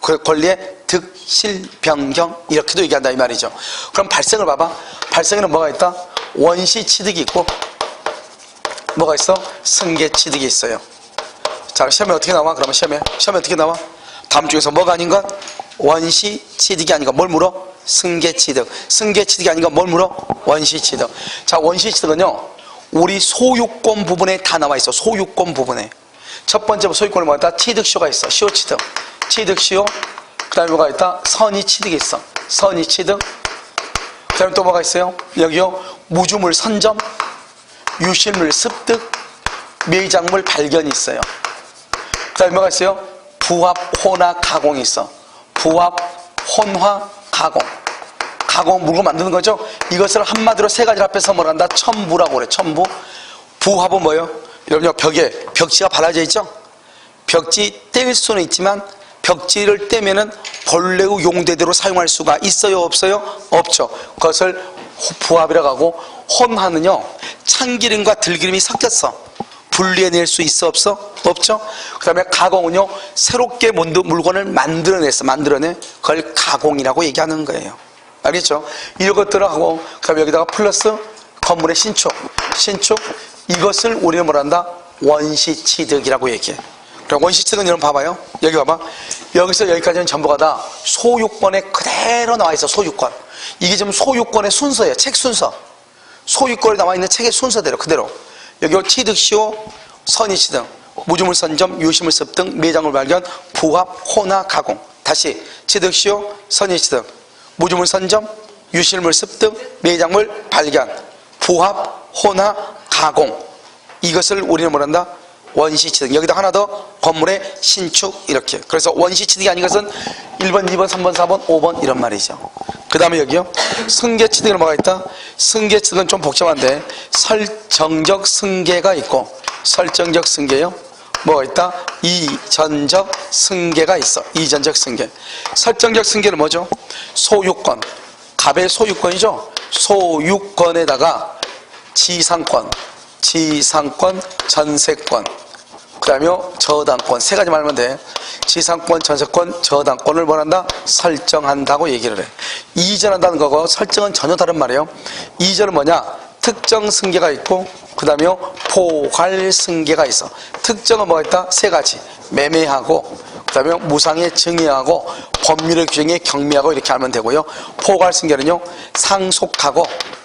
그 권리의 득실 변경 이렇게도 얘기한다 이 말이죠. 그럼 발생을 봐봐. 발생에는 뭐가 있다? 원시 취득이 있고, 뭐가 있어? 승계 취득이 있어요. 자, 시험에 어떻게 나와? 그러면 시험에 어떻게 나와? 다음 중에서 뭐가 아닌 것? 원시 취득이 아닌 것. 뭘 물어? 승계 취득. 승계 취득이 아닌 것 뭘 물어? 원시 취득. 자, 원시 취득은요, 우리 소유권 부분에 다 나와 있어. 소유권 부분에. 첫 번째 소유권은 뭐다? 취득시효가 있어. 시효 취득. 취득시효. 그 다음에 뭐가 있다? 선의 취득이 있어. 선의 취득. 그 다음에 또 뭐가 있어요? 여기요, 무주물 선점, 유실물 습득, 매장물 발견이 있어요. 그 다음에 뭐가 있어요? 부합, 혼화, 가공이 있어. 부합, 혼화, 가공. 가공, 물건 만드는 거죠? 이것을 한마디로 세 가지를 합해서 뭐라 한다? 첨부라고 그래. 첨부. 부합은 뭐예요? 여러분요, 벽에 벽지가 발라져 있죠? 벽지 뗄 수는 있지만 벽지를 떼면은 본래의 용대대로 사용할 수가 있어요, 없어요? 없죠. 그것을 부합이라고 하고, 혼화는요, 참기름과 들기름이 섞였어. 분리해낼 수 있어, 없어? 없죠. 그 다음에 가공은요, 새롭게 물건을 만들어내. 그걸 가공이라고 얘기하는 거예요. 알겠죠? 이런 것들을 하고, 그 다음에 여기다가 플러스 건물의 신축. 이것을 우리는 뭐라 한다? 원시취득이라고 얘기해. 그럼 원시취득은 여러분 봐봐요. 여기 봐봐. 여기서 여기까지는 전부가 다 소유권에 그대로 나와 있어. 소유권. 이게 지금 소유권의 순서예요. 책 순서. 소유권에 나와 있는 책의 순서대로 그대로. 여기 취득시효, 선의취득, 무주물 선점, 유실물 습득, 매장물 발견, 부합, 혼화, 가공. 다시 취득시효, 선의취득, 무주물 선점, 유실물 습득, 매장물 발견, 부합, 혼화, 가공. 이것을 우리는 뭐란다? 원시취득. 여기다 하나 더, 건물의 신축. 이렇게. 그래서 원시취득이 아닌 것은 1번, 2번, 3번, 4번, 5번 이런 말이죠. 그 다음에 여기요, 승계취득은 뭐가 있다? 승계취득은 좀 복잡한데 설정적 승계가 있고, 설정적 승계요, 뭐가 있다? 이전적 승계가 있어. 이전적 승계. 설정적 승계는 뭐죠? 소유권, 갑의 소유권이죠. 소유권에다가 지상권, 전세권, 그 다음에 저당권. 세 가지 말하면 돼. 지상권, 전세권, 저당권을 뭐한다? 설정한다고 얘기를 해. 이전한다는 거고 설정은 전혀 다른 말이에요. 이전은 뭐냐? 특정 승계가 있고, 그 다음에 포괄 승계가 있어. 특정은 뭐가 있다? 세 가지. 매매하고, 그 다음에 무상의 증여하고, 법률의 규정에 경미하고, 이렇게 알면 되고요. 포괄 승계는요, 상속하고,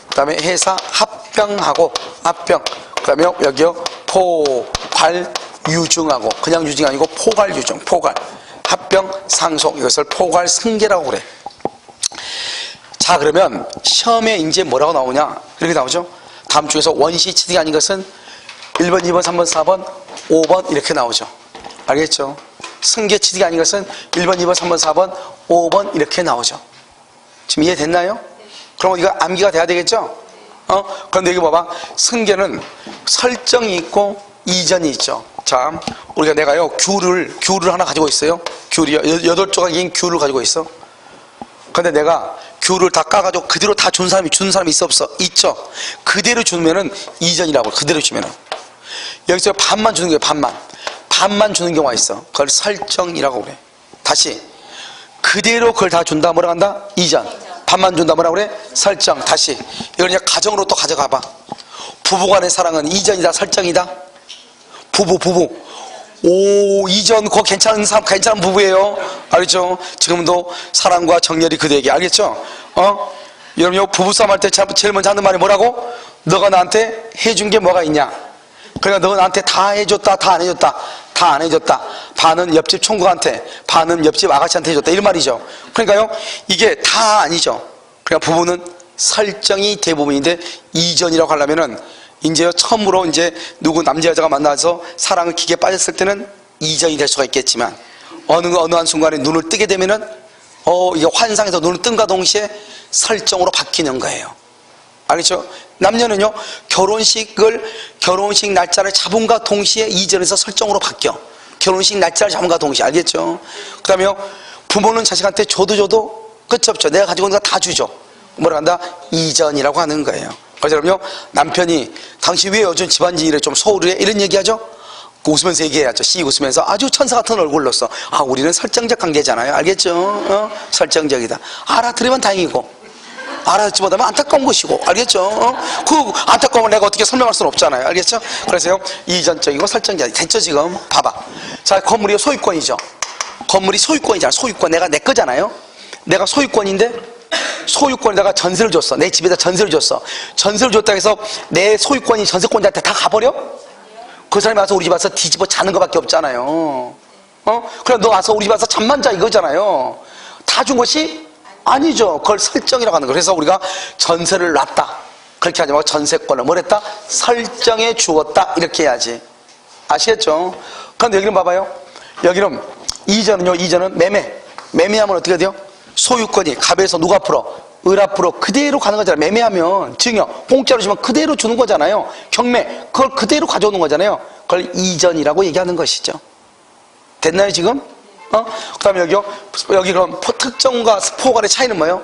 그 다음에 회사 합병하고, 그 다음에 여기요, 포괄 유증하고, 그냥 유증이 아니고 포괄 유증, 포괄 합병, 상속. 이것을 포괄 승계라고 그래. 자, 그러면 시험에 이제 뭐라고 나오냐? 이렇게 나오죠. 다음 중에서 원시 취득이 아닌 것은 1번, 2번, 3번, 4번, 5번 이렇게 나오죠. 알겠죠? 승계 취득이 아닌 것은 1번, 2번, 3번, 4번, 5번 이렇게 나오죠. 지금 이해됐나요? 그럼 이거 암기가 돼야 되겠죠? 그런데 여기 봐봐. 승계는 설정이 있고 이전이 있죠. 자, 우리가 내가요, 귤을 하나 가지고 있어요. 귤이요. 8조각 긴 귤을 가지고 있어. 근데 내가 귤을 다 까가지고 그대로 다 준 사람이 있어, 없어? 있죠. 그대로 주면은 이전이라고. 그대로 주면은. 여기서 반만 주는 거예요. 반만 주는 경우가 있어. 그걸 설정이라고 그래. 다시 그대로 그걸 다 준다 뭐라 한다? 이전. 반만 준다 뭐라 그래? 설정. 다시 이걸 그냥 가정으로 또 가져가 봐. 부부간의 사랑은 이전이다, 설정이다? 부부. 오, 이전 그거 괜찮은 부부예요. 알겠죠? 지금도 사랑과 정열이 그대에게. 알겠죠? 여러분 부부싸움 할 때 제일 먼저 하는 말이 뭐라고? 너가 나한테 해준 게 뭐가 있냐? 그러니까 너가 나한테 다 해줬다, 다 안 해줬다. 반은 옆집 총각한테, 반은 옆집 아가씨한테 해줬다. 이런 말이죠. 그러니까요, 이게 다 아니죠. 그러니까 부부는 설정이 대부분인데, 이전이라고 하려면은 이제 처음으로 이제 누구 남자 여자가 만나서 사랑을 기에 빠졌을 때는 이전이 될 수가 있겠지만, 어느 한 순간에 눈을 뜨게 되면은 이게 환상에서 눈을 뜬과 동시에 설정으로 바뀌는 거예요. 알겠죠? 남녀는요, 결혼식 날짜를 잡음과 동시에 이전에서 설정으로 바뀌어. 결혼식 날짜를 잡음과 동시에. 알겠죠? 그 다음에 부모는 자식한테 줘도 끝이 없죠. 내가 가지고 있는 거 다 주죠. 뭐라 한다? 이전이라고 하는 거예요. 그래서 여러분요, 남편이 당신 왜 요즘 집안일에 좀 소홀해? 이런 얘기하죠? 웃으면서 얘기해야죠. 씩 웃으면서 아주 천사 같은 얼굴로 써. 아, 우리는 설정적 관계잖아요. 알겠죠? 설정적이다. 알아들으면 다행이고, 알아듣지 못하면 안타까운 것이고. 알겠죠? 그 안타까움을 내가 어떻게 설명할 수는 없잖아요. 알겠죠? 그래서요, 이전적이고 설정적이다. 됐죠? 지금 봐봐. 자, 건물이 소유권이죠. 건물이 소유권이잖아. 소유권. 내가 내 거잖아요. 내가 소유권인데 소유권에다가 전세를 줬어. 내 집에다 전세를 줬어. 전세를 줬다 해서 내 소유권이 전세권자한테 다 가버려? 그 사람이 와서 우리 집 와서 뒤집어 자는 것밖에 없잖아요. 그럼 너 와서 우리 집 와서 잠만 자 이거잖아요. 다 준 것이 아니죠. 그걸 설정이라고 하는 거예요. 그래서 우리가 전세를 놨다 그렇게 하지 말고 전세권을 뭘 했다? 설정해 주었다 이렇게 해야지. 아시겠죠? 그런데 여기는 봐봐요. 여기는 이전은요. 이전은 매매하면 어떻게 돼요? 소유권이 갑에서 누가 풀어? 을 앞으로 그대로 가는 거잖아요. 매매하면 증여 공짜로 주면 그대로 주는 거잖아요. 경매 그걸 그대로 가져오는 거잖아요. 그걸 이전이라고 얘기하는 것이죠. 됐나요 지금? 그 다음에 여기요. 여기 그럼 특정과 포괄의 차이는 뭐예요?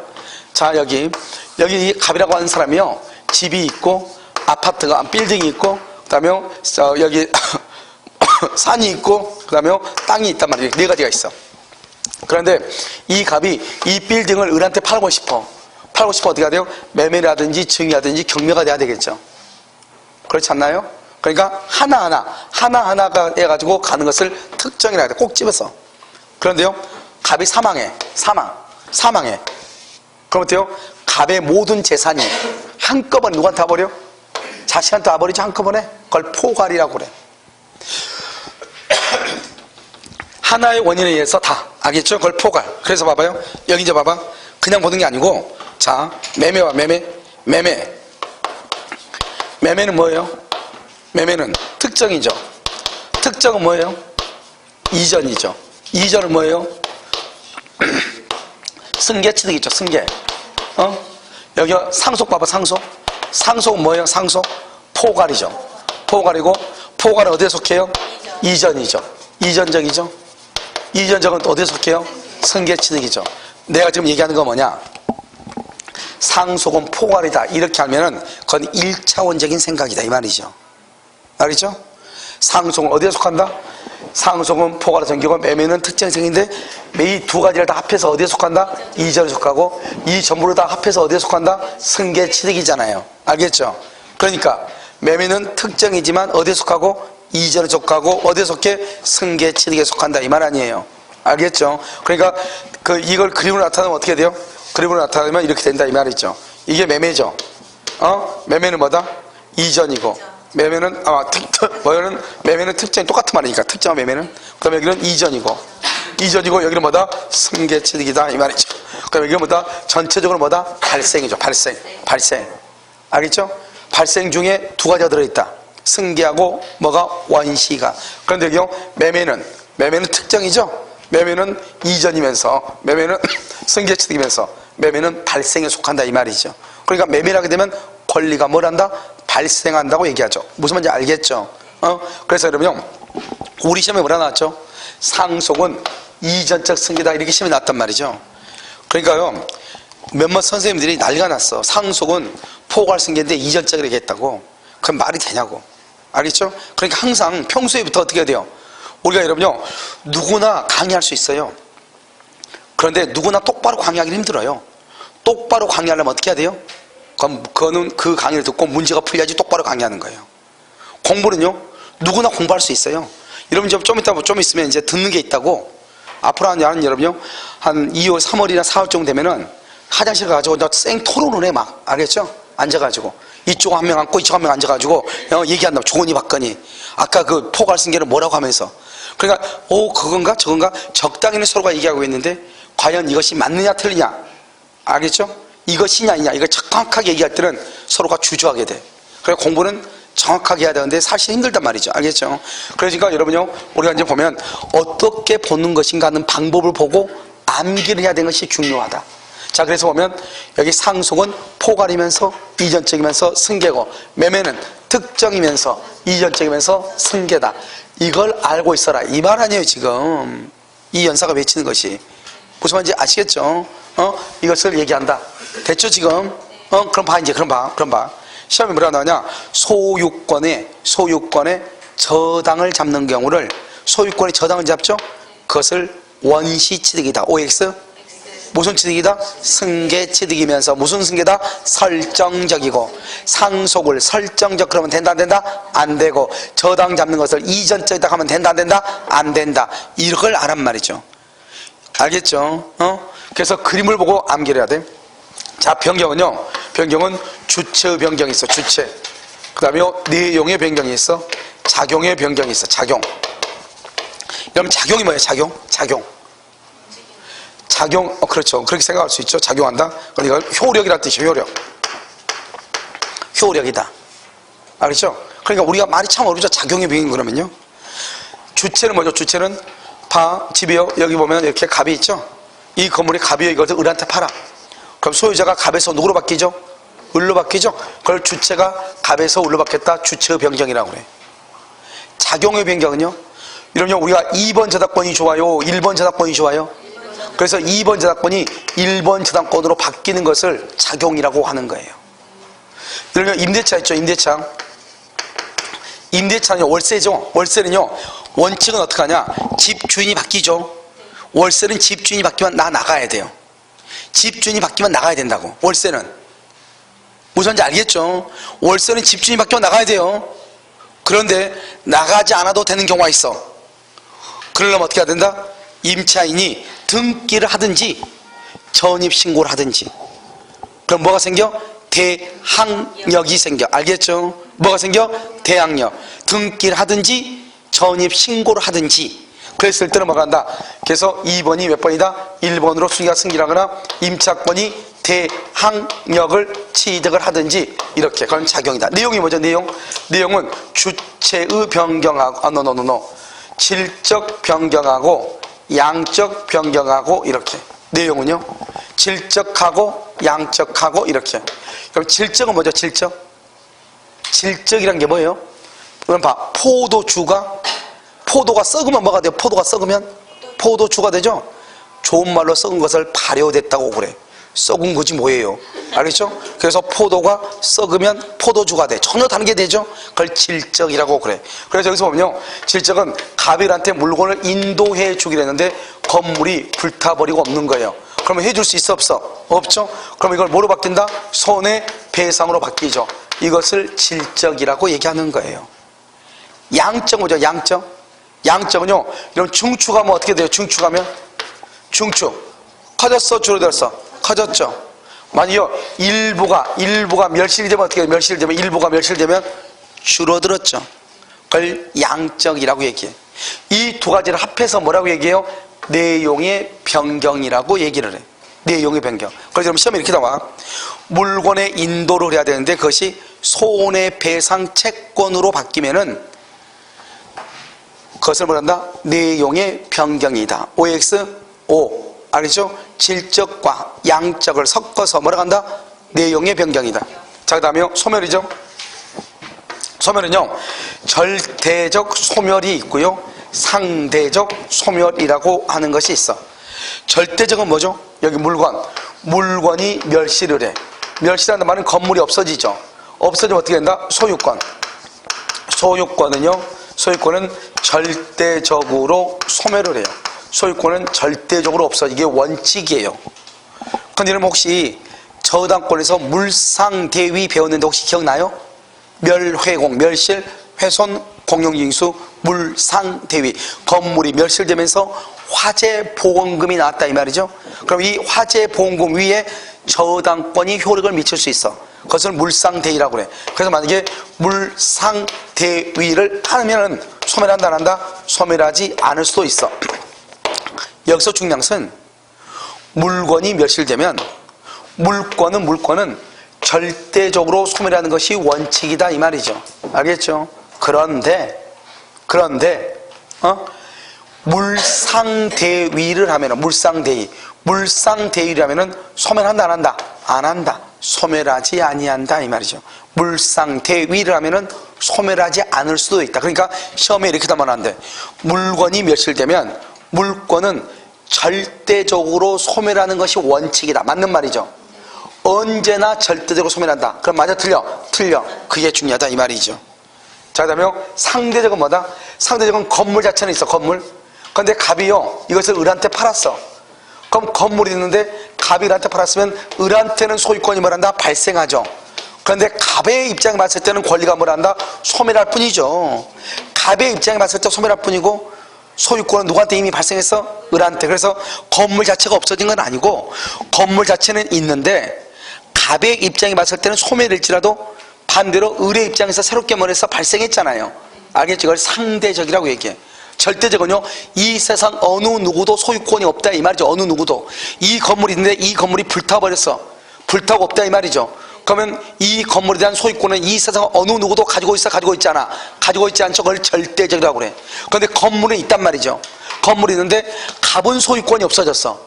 자 여기 이 갑이라고 하는 사람이요. 집이 있고 아파트가 빌딩이 있고 그 다음에 여기 산이 있고 그 다음에 땅이 있단 말이에요. 네 가지가 있어. 그런데 이 갑이 이 빌딩을 을한테 팔고 싶어 어떻게 해야 돼요? 매매라든지 증여라든지 경매가 돼야 되겠죠. 그렇지 않나요? 그러니까 하나하나가 해가지고 가는 것을 특정이라 해야 돼. 꼭 집어서. 그런데요 갑이 사망해. 그럼 어때요? 갑의 모든 재산이 한꺼번에 누구한테 와버려? 자식한테 와버리지 한꺼번에? 그걸 포괄이라고 그래. 하나의 원인에 의해서 다. 알겠죠? 그걸 포괄. 그래서 봐봐요. 여기 이제 봐봐. 그냥 보는 게 아니고, 자, 매매와 매매는 뭐예요? 매매는 특정이죠. 특정은 뭐예요? 이전이죠. 이전은 뭐예요? 승계 취득이죠. 승계. 여기 상속 봐봐. 상속은 뭐예요? 상속 포괄이죠. 포괄이고 포괄은 어디에 속해요? 이전이죠. 이전적이죠. 이전적은 또 어디에 속해요? 승계 취득이죠. 내가 지금 얘기하는 건 뭐냐? 상속은 포괄이다 이렇게 하면은 그건 1차원적인 생각이다 이 말이죠. 알겠죠? 상속은 어디에 속한다? 상속은 포괄에 속하고 매매는 특정성인데 이 두 가지를 다 합해서 어디에 속한다? 이전에 속하고 이 전부를 다 합해서 어디에 속한다? 승계 취득이잖아요. 알겠죠? 그러니까 매매는 특정이지만 어디에 속하고? 이전에 속하고 어디에 속해? 승계 취득에 속한다 이 말 아니에요. 알겠죠? 그러니까 이걸 그림으로 나타내면 어떻게 돼요? 그림으로 나타내면 이렇게 된다 이 말이죠. 이게 매매죠. 매매는 뭐다? 이전이고 매매는 매매는 특정이 똑같은 말이니까 특정한 매매는 그다음에 여기는 이전이고 여기는 뭐다? 승계 취득이다 이 말이죠. 그다음에 여기는 뭐다? 전체적으로 뭐다? 발생이죠. 발생. 알겠죠? 발생 중에 두 가지가 들어있다. 승계하고 뭐가? 원시가. 그런데 여기요 매매는 특정이죠. 매매는 이전이면서 매매는 승계 취득이면서 매매는 발생에 속한다 이 말이죠. 그러니까 매매를 하게 되면 권리가 뭘 한다? 발생한다고 얘기하죠. 무슨 말인지 알겠죠? 그래서 여러분 우리 시험에 뭐라 나왔죠? 상속은 이전적 승계다 이렇게 시험에 나왔단 말이죠. 그러니까요 몇몇 선생님들이 난리가 났어. 상속은 포괄 승계인데 이전적이라고 했다고. 그럼 말이 되냐고. 알겠죠? 그러니까 항상 평소에부터 어떻게 해야 돼요? 우리가 여러분요 누구나 강의할 수 있어요. 그런데 누구나 똑바로 강의하기는 힘들어요. 똑바로 강의하려면 어떻게 해야 돼요? 그거는 그 강의를 듣고 문제가 풀려야지 똑바로 강의하는 거예요. 공부는요 누구나 공부할 수 있어요. 여러분 좀 있으면 이제 듣는 게 있다고. 앞으로 한 여러분요 한 2월 3월이나 4월 정도 되면은 화장실 가가지고 생 토론을 해 막. 알겠죠? 앉아가지고 이쪽 한 명 앉고 이쪽 한 명 앉아가지고 얘기한다고. 조건이 받거니 아까 그 포괄 승계는 뭐라고 하면서 그러니까 그건가 저건가 적당히는 서로가 얘기하고 있는데 과연 이것이 맞느냐 틀리냐. 알겠죠? 이것이냐 아니냐 이걸 정확하게 얘기할 때는 서로가 주저하게 돼. 그래서 공부는 정확하게 해야 되는데 사실 힘들단 말이죠. 알겠죠? 그러니까 여러분요 우리가 이제 보면 어떻게 보는 것인가 하는 방법을 보고 암기를 해야 되는 것이 중요하다. 자 그래서 보면 여기 상속은 포괄이면서 이전적이면서 승계고 매매는 특정이면서 이전적이면서 승계다. 이걸 알고 있어라 이 말 아니에요. 지금 이 연사가 외치는 것이 무슨 말인지 아시겠죠? 이것을 얘기한다. 됐죠 지금? 그럼 봐 이제 그럼 봐. 시험에 뭐라 나오냐? 소유권의 저당을 잡는 경우를 소유권의 저당을 잡죠? 그것을 원시 취득이다. OX 무슨 취득이다? 승계 취득이면서 무슨 승계다? 설정적이고 상속을 설정적 그러면 된다 안 된다? 안 되고 저당 잡는 것을 이전적이다 하면 된다 안 된다? 안 된다. 이걸 알란 말이죠. 알겠죠? 그래서 그림을 보고 암기를 해야 돼. 자, 변경은요. 변경은 주체의 변경이 있어. 주체. 그 다음에 내용의 변경이 있어. 작용의 변경이 있어. 작용. 그럼 작용이 뭐예요? 작용. 그렇죠. 그렇게 생각할 수 있죠. 작용한다. 그러니까 효력이라는 뜻이에요. 효력이다. 알겠죠? 그러니까 우리가 말이 참 어렵죠. 작용의 변경 그러면요. 주체는 뭐죠? 주체는 집이요. 여기 보면 이렇게 갑이 있죠. 이 건물이 갑이요. 이것을 을한테 팔아. 그럼 소유자가 갑에서 누구로 바뀌죠? 을로 바뀌죠. 그걸 주체가 갑에서 을로 바뀌었다. 주체의 변경이라고 그래. 작용의 변경은요. 이러면 우리가 2번 저당권이 좋아요? 1번 저당권이 좋아요? 그래서 2번 저당권이 1번 저당권으로 바뀌는 것을 작용이라고 하는 거예요. 이러면 임대차 있죠. 임대차는요. 월세죠. 월세는요. 원칙은 어떻게 하냐. 집주인이 바뀌죠. 월세는 집주인이 바뀌면 나가야 돼요. 집주인이 바뀌면 나가야 된다고. 월세는 무슨지 알겠죠? 월세는 집주인이 바뀌면 나가야 돼요. 그런데 나가지 않아도 되는 경우가 있어. 그러려면 어떻게 해야 된다? 임차인이 등기를 하든지 전입신고를 하든지. 그럼 뭐가 생겨? 대항력이 생겨. 알겠죠? 뭐가 생겨? 대항력. 등기를 하든지 전입신고를 하든지. 그랬을 때는 뭐가 한다? 그래서 2번이 몇 번이다? 1번으로 순위가 승기라거나 임차권이 대항력을 취득을 하든지 이렇게. 그건 작용이다. 내용이 뭐죠? 내용은 주체의 변경하고 질적 변경하고 양적 변경하고 이렇게. 내용은요. 질적하고 양적하고 이렇게. 그럼 질적은 뭐죠? 질적이란 게 뭐예요? 그럼 포도가 썩으면 뭐가 돼요? 포도가 썩으면 포도주가 되죠? 좋은 말로 썩은 것을 발효됐다고 그래. 썩은 거지 뭐예요? 알겠죠? 그래서 포도가 썩으면 포도주가 돼. 전혀 다른 게 되죠? 그걸 질적이라고 그래. 그래서 여기서 보면요. 질적은 갑일한테 물건을 인도해 주기로 했는데 건물이 불타버리고 없는 거예요. 그러면 해줄 수 있어? 없어? 없죠? 그럼 이걸 뭐로 바뀐다? 손해배상으로 바뀌죠. 이것을 질적이라고 얘기하는 거예요. 양적 뭐죠? 양적은요. 이런 중축하면 어떻게 돼요? 중축하면 커졌어? 줄어들었어? 커졌죠. 만약에 일부가 멸실되면 어떻게 돼요? 일부가 멸실되면 줄어들었죠. 그걸 양적이라고 얘기해. 이 두 가지를 합해서 뭐라고 얘기해요? 내용의 변경이라고 얘기를 해. 내용의 변경. 그래서 여러분 시험에 이렇게 나와. 물건의 인도를 해야 되는데 그것이 손해배상 채권으로 바뀌면은 그것을 뭐란다? 내용의 변경이다. OX5. 알겠죠? 질적과 양적을 섞어서 뭐라고 한다? 내용의 변경이다. 자, 그 다음에 소멸이죠. 소멸은요. 절대적 소멸이 있고요. 상대적 소멸이라고 하는 것이 있어. 절대적은 뭐죠? 여기 물건이 멸실을 해. 멸실한다는 말은 건물이 없어지죠. 없어지면 어떻게 된다? 소유권은 절대적으로 소멸을 해요. 소유권은 절대적으로 없어. 이게 원칙이에요. 근데 여러분 혹시 저당권에서 물상대위 배웠는데 혹시 기억나요? 멸회공, 멸실, 훼손, 공용징수, 물상대위. 건물이 멸실되면서 화재보험금이 나왔다 이 말이죠. 그럼 이 화재보험금 위에 저당권이 효력을 미칠 수 있어. 그것을 물상대위라고 그래. 그래서 만약에 물상대위를 하면은 소멸한다 안 한다? 소멸하지 않을 수도 있어. 여기서 중요한 것은 물건이 멸실되면 물건은 절대적으로 소멸하는 것이 원칙이다 이 말이죠. 알겠죠? 그런데 물상대위를 하면은 물상대위를 하면은 소멸한다 안 한다? 안 한다. 소멸하지 아니한다 이 말이죠. 물상대위를 하면은 소멸하지 않을 수도 있다. 그러니까 시험에 이렇게 답하면 안 돼. 물건이 멸실되면 물건은 절대적으로 소멸하는 것이 원칙이다. 맞는 말이죠. 언제나 절대적으로 소멸한다. 그럼 맞아? 틀려? 그게 중요하다 이 말이죠. 자, 그 다음에 상대적은 뭐다? 상대적은 건물 자체는 있어. 건물. 그런데 갑이요 이것을 을한테 팔았어. 그럼 건물이 있는데 갑이 을한테 팔았으면 을한테는 소유권이 뭐란다? 발생하죠. 그런데 갑의 입장에 봤을 때는 권리가 뭐란다? 소멸할 뿐이죠. 갑의 입장에 봤을 때 소멸할 뿐이고 소유권은 누구한테 이미 발생했어? 을한테. 그래서 건물 자체가 없어진 건 아니고 건물 자체는 있는데 갑의 입장에 봤을 때는 소멸일지라도 반대로 을의 입장에서 새롭게 뭐해서 발생했잖아요. 알겠지? 그걸 상대적이라고 얘기해. 절대적은요, 이 세상 어느 누구도 소유권이 없다 이 말이죠. 어느 누구도. 이 건물이 있는데 이 건물이 불타버렸어. 불타고 없다 이 말이죠. 그러면 이 건물에 대한 소유권은 이 세상 어느 누구도 가지고 있어? 가지고 있지 않아? 가지고 있지 않죠? 그걸 절대적이라고 그래. 그런데 건물에 있단 말이죠. 건물이 있는데 갑은 소유권이 없어졌어.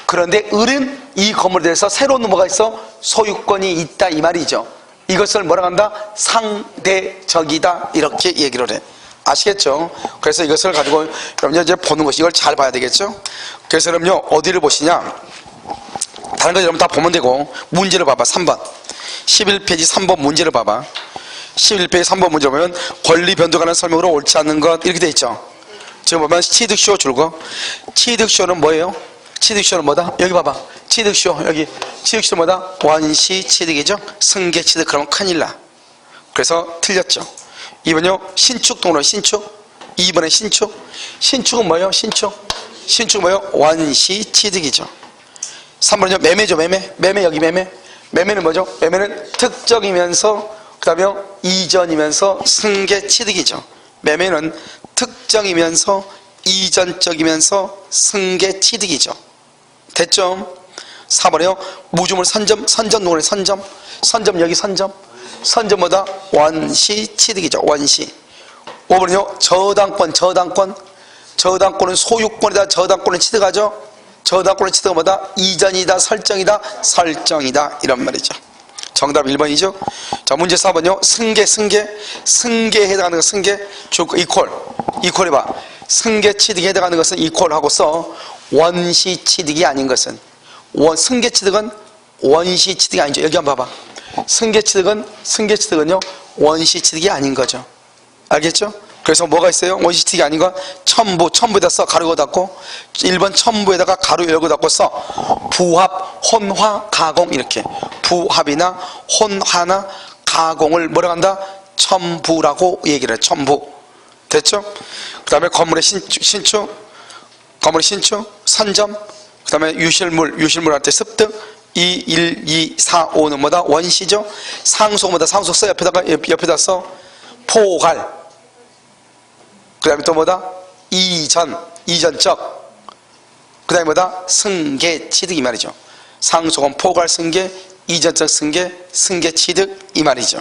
그런데 을은 이 건물에 대해서 새로운 뭐가 있어? 소유권이 있다 이 말이죠. 이것을 뭐라고 한다? 상대적이다 이렇게 얘기를 해. 아시겠죠? 그래서 이것을 가지고 여러분 이제 보는 것이 이걸 잘 봐야 되겠죠? 그래서 여러분요 어디를 보시냐? 다른 거 여러분 다 보면 되고 문제를 봐봐. 3번 11페이지 3번 문제를 봐봐. 11페이지 3번 문제 보면 권리 변동하는 설명으로 옳지 않는 것 이렇게 돼 있죠. 지금 보면 취득시효 줄거. 취득시효는 뭐예요? 취득시효는 뭐다? 여기 봐봐. 취득시효 여기 취득시효 뭐다? 원시 취득이죠. 승계 취득. 그러면 큰일 나. 그래서 틀렸죠. 2번요 신축 동로. 신축. 2번에 신축. 신축은 뭐예요? 신축. 신축은 뭐예요? 원시 취득이죠. 3번은요 매매죠. 매매 여기 매매. 매매는 뭐죠? 매매는 특정이면서 그 다음에 이전이면서 승계 취득이죠. 매매는 특정이면서 이전적이면서 승계 취득이죠. 됐죠? 4번에요 무주물 선점. 선점 누구래? 선점. 선점 여기 선점. 선점 뭐다? 원시 취득이죠. 원시. 5번은요 저당권. 저당권. 저당권은 소유권이다. 저당권을 취득하죠. 저당권의 취득은 뭐다? 이전이다. 설정이다. 설정이다. 이런 말이죠. 정답 1번이죠. 자 문제 4번요 승계. 승계에 해당하는 것 승계 이퀄. 이퀄 해봐. 승계 취득에 해당하는 것은 이퀄하고 써. 원시 취득이 아닌 것은 승계 취득은 원시 취득이 아니죠. 여기 한번 봐봐. 승계 취득은요 원시 취득이 아닌 거죠. 알겠죠? 그래서 뭐가 있어요? 원시 취득이 아닌 건 첨부에다 써. 가로 열고 닫고. 1번 첨부에다가 가로 열고 닫고 써. 부합, 혼화, 가공 이렇게. 부합이나 혼화나 가공을 뭐라고 한다? 첨부라고 얘기를 해. 첨부. 됐죠? 그 다음에 건물의 신축. 건물의 신축. 선점. 그 다음에 유실물 할 때 습득. 2, 1, 2, 4, 5는 뭐다? 원시죠? 상속 뭐다? 상속 써. 옆에다 써. 포괄. 그 다음에 또 뭐다? 이전적. 그 다음에 뭐다? 승계 취득 이 말이죠. 상속은 포괄 승계, 이전적 승계, 승계 취득 이 말이죠.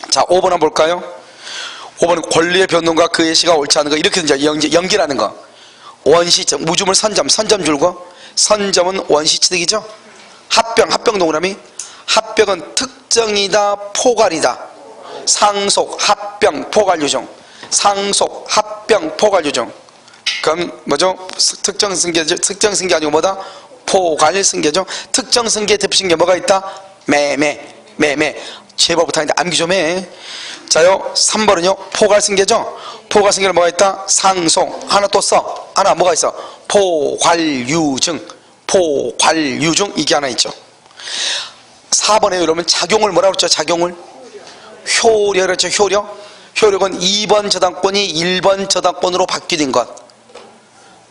자 5번 한번 볼까요? 5번은 권리의 변동과 그의 시가 옳지 않은 거 이렇게 연결하는 거. 원시적 무주물 선점. 선점 줄고. 선점은 원시 취득이죠. 합병 동그라미. 합병은 특정이다. 포괄이다. 상속, 합병, 포괄 유종. 상속, 합병, 포괄 유종. 그럼 뭐죠? 특정 승계죠. 특정 승계 아니고 뭐다? 포괄 승계죠. 특정 승계 대표 승계 뭐가 있다? 매매. 제발 부탁인데 암기 좀 해. 자요 3번은요 포괄 승계죠. 포괄 승계는 뭐가 있다? 상속. 하나 또 써. 하나 뭐가 있어? 포괄 유증. 포괄 유증 이게 하나 있죠. 4번에 여러분 작용을 뭐라고 그랬죠? 작용을 효력 그랬죠. 효력은 2번 저당권이 1번 저당권으로 바뀌는 것.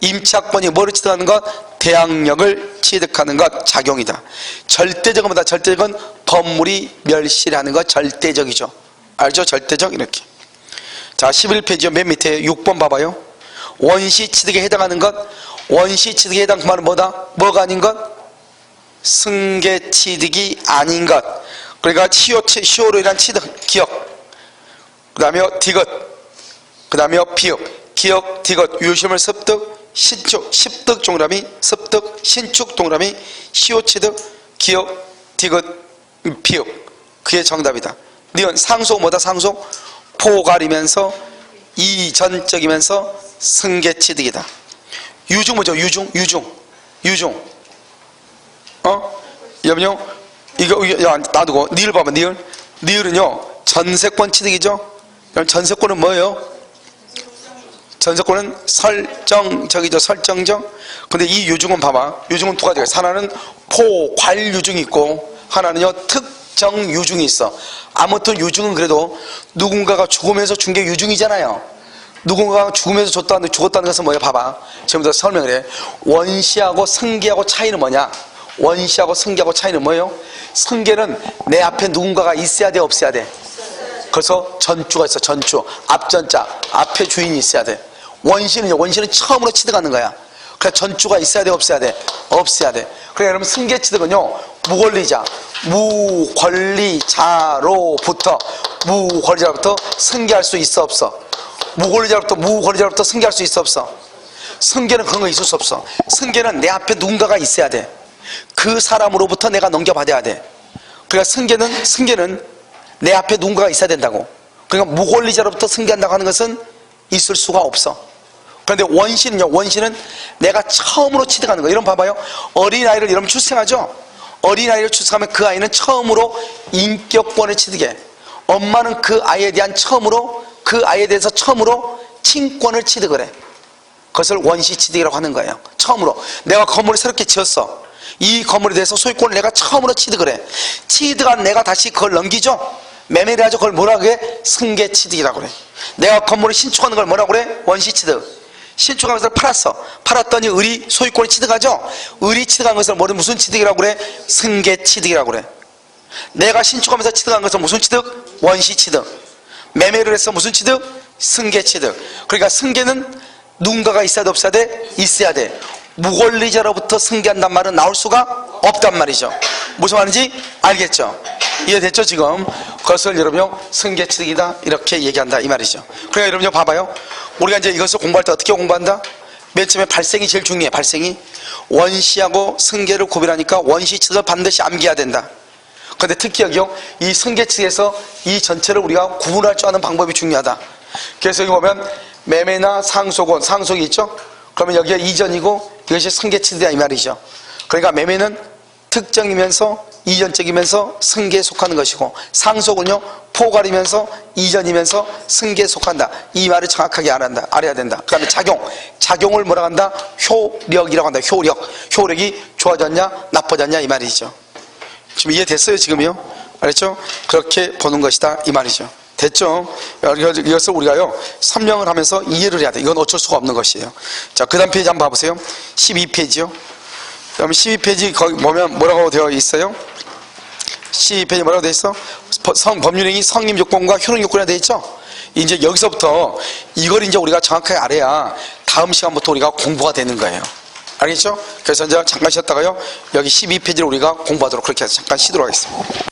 임차권이 뭐를 취득하는 것? 대항력을 취득하는 것. 작용이다. 절대적은 뭐다? 절대적은 건물이 멸실하는 것. 절대적이죠. 알죠? 절대적 이렇게. 자 11페이지 맨 밑에 6번 봐봐요. 원시 취득에 해당하는 것. 원시 취득에 해당 그 말은 뭐다? 뭐가 아닌 것? 승계 취득이 아닌 것. 그러니까 시효로 인한 취득 기억. 그 다음에 디귿, 그 다음에 비읍, 기억, 디귿, 유실물 습득, 신축, 십득 동그라미, 습득, 신축 동그라미, 시효취득, 기억, 디귿, 비읍. 그게 정답이다. 니은 상속 뭐다? 상속 포괄이면서 이전적이면서 승계취득이다. 유중 뭐죠? 유중. 여러분요 이거 야 놔두고 니을 봐봐. 니을은요 전세권 취득이죠. 전세권은 뭐예요? 전세권은 설정적이죠. 설정적. 근데 이 유증은 봐봐. 유증은 두 가지가 있어요. 하나는 포괄 유증이 있고 하나는요 특정 유증이 있어. 아무튼 유증은 그래도 누군가가 죽으면서 준 게 유증이잖아요. 누군가가 죽으면서 죽었다는 것은 뭐야? 봐봐. 지금부터 설명을 해. 원시하고 성계하고 차이는 뭐냐? 원시하고 성계하고 차이는 뭐예요? 성계는 내 앞에 누군가가 있어야 돼, 없어야 돼? 그래서 전주가 있어. 전주. 앞전자. 앞에 주인이 있어야 돼. 원시는요. 원시는 처음으로 취득하는 거야. 그래서 전주가 있어야 돼, 없어야 돼? 없어야 돼. 그러니까 여러분 승계 취득은요. 무권리자. 무권리자로부터 승계할 수 있어, 없어? 무권리자로부터 승계할 수 있어, 없어? 승계는 그런 거 있을 수 없어. 승계는 내 앞에 누군가가 있어야 돼. 그 사람으로부터 내가 넘겨받아야 돼. 그러니까 승계는 내 앞에 누군가가 있어야 된다고. 그러니까 무권리자로부터 승계한다고 하는 것은 있을 수가 없어. 그런데 원시는 내가 처음으로 취득하는 거예요. 여러분 봐봐요. 어린아이를 여러분 출생하죠? 어린아이를 출생하면 그 아이는 처음으로 인격권을 취득해. 엄마는 그 아이에 대해서 처음으로 친권을 취득을 해. 그것을 원시 취득이라고 하는 거예요. 처음으로. 내가 건물을 새롭게 지었어. 이 건물에 대해서 소유권을 내가 처음으로 취득을 해. 취득한 내가 다시 그걸 넘기죠? 매매를 하죠. 그걸 뭐라고 해? 승계 취득이라고 그래. 내가 건물을 신축하는 걸 뭐라고 그래? 원시 취득. 신축하는 것을 팔았어. 팔았더니 의리 소유권을 취득하죠? 의리 취득한 것을 무슨 취득이라고 그래? 승계 취득이라고 그래. 내가 신축하면서 취득한 것은 무슨 취득? 원시 취득. 매매를 해서 무슨 취득? 승계 취득. 그러니까 승계는 누군가가 있어야 돼, 없어야 돼? 있어야 돼. 무권리자로부터 승계한단 말은 나올 수가 없단 말이죠. 무슨 말인지 알겠죠? 이해됐죠 지금? 그것을 여러분요 승계 취득이다 이렇게 얘기한다 이 말이죠. 그러니까 여러분요 봐봐요. 우리가 이제 이것을 공부할 때 어떻게 공부한다? 맨 처음에 발생이 제일 중요해. 발생이 원시하고 승계를 구별하니까 원시 취득을 반드시 암기해야 된다. 그런데 특히 여기요 이 승계 취득에서 이 전체를 우리가 구분할 줄 아는 방법이 중요하다. 그래서 여기 보면 매매나 상속은 상속이 있죠? 그러면 여기가 이전이고 이것이 승계 취득이다 이 말이죠. 그러니까 매매는 특정이면서 이전적이면서 승계에 속하는 것이고 상속은요 포괄이면서 이전이면서 승계에 속한다. 이 말을 정확하게 알아야 된다. 그 다음에 작용을 뭐라고 한다? 효력이라고 한다. 효력이 좋아졌냐 나빠졌냐 이 말이죠. 지금 이해됐어요 지금요? 알았죠? 그렇게 보는 것이다 이 말이죠. 됐죠? 이것을 우리가요 설명을 하면서 이해를 해야 돼. 이건 어쩔 수가 없는 것이에요. 자, 그 다음 페이지 한번 봐보세요. 12페이지요. 그다음에 12페이지 거기 보면 뭐라고 되어 있어요? 12페이지 뭐라고 되어 있어? 법률행위 성립 요건과 효능 요건이 되어 있죠? 이제 여기서부터 이걸 이제 우리가 정확하게 알아야 다음 시간부터 우리가 공부가 되는 거예요. 알겠죠? 그래서 이제 잠깐 쉬었다가요 여기 12페이지를 우리가 공부하도록 그렇게 해서 잠깐 쉬도록 하겠습니다.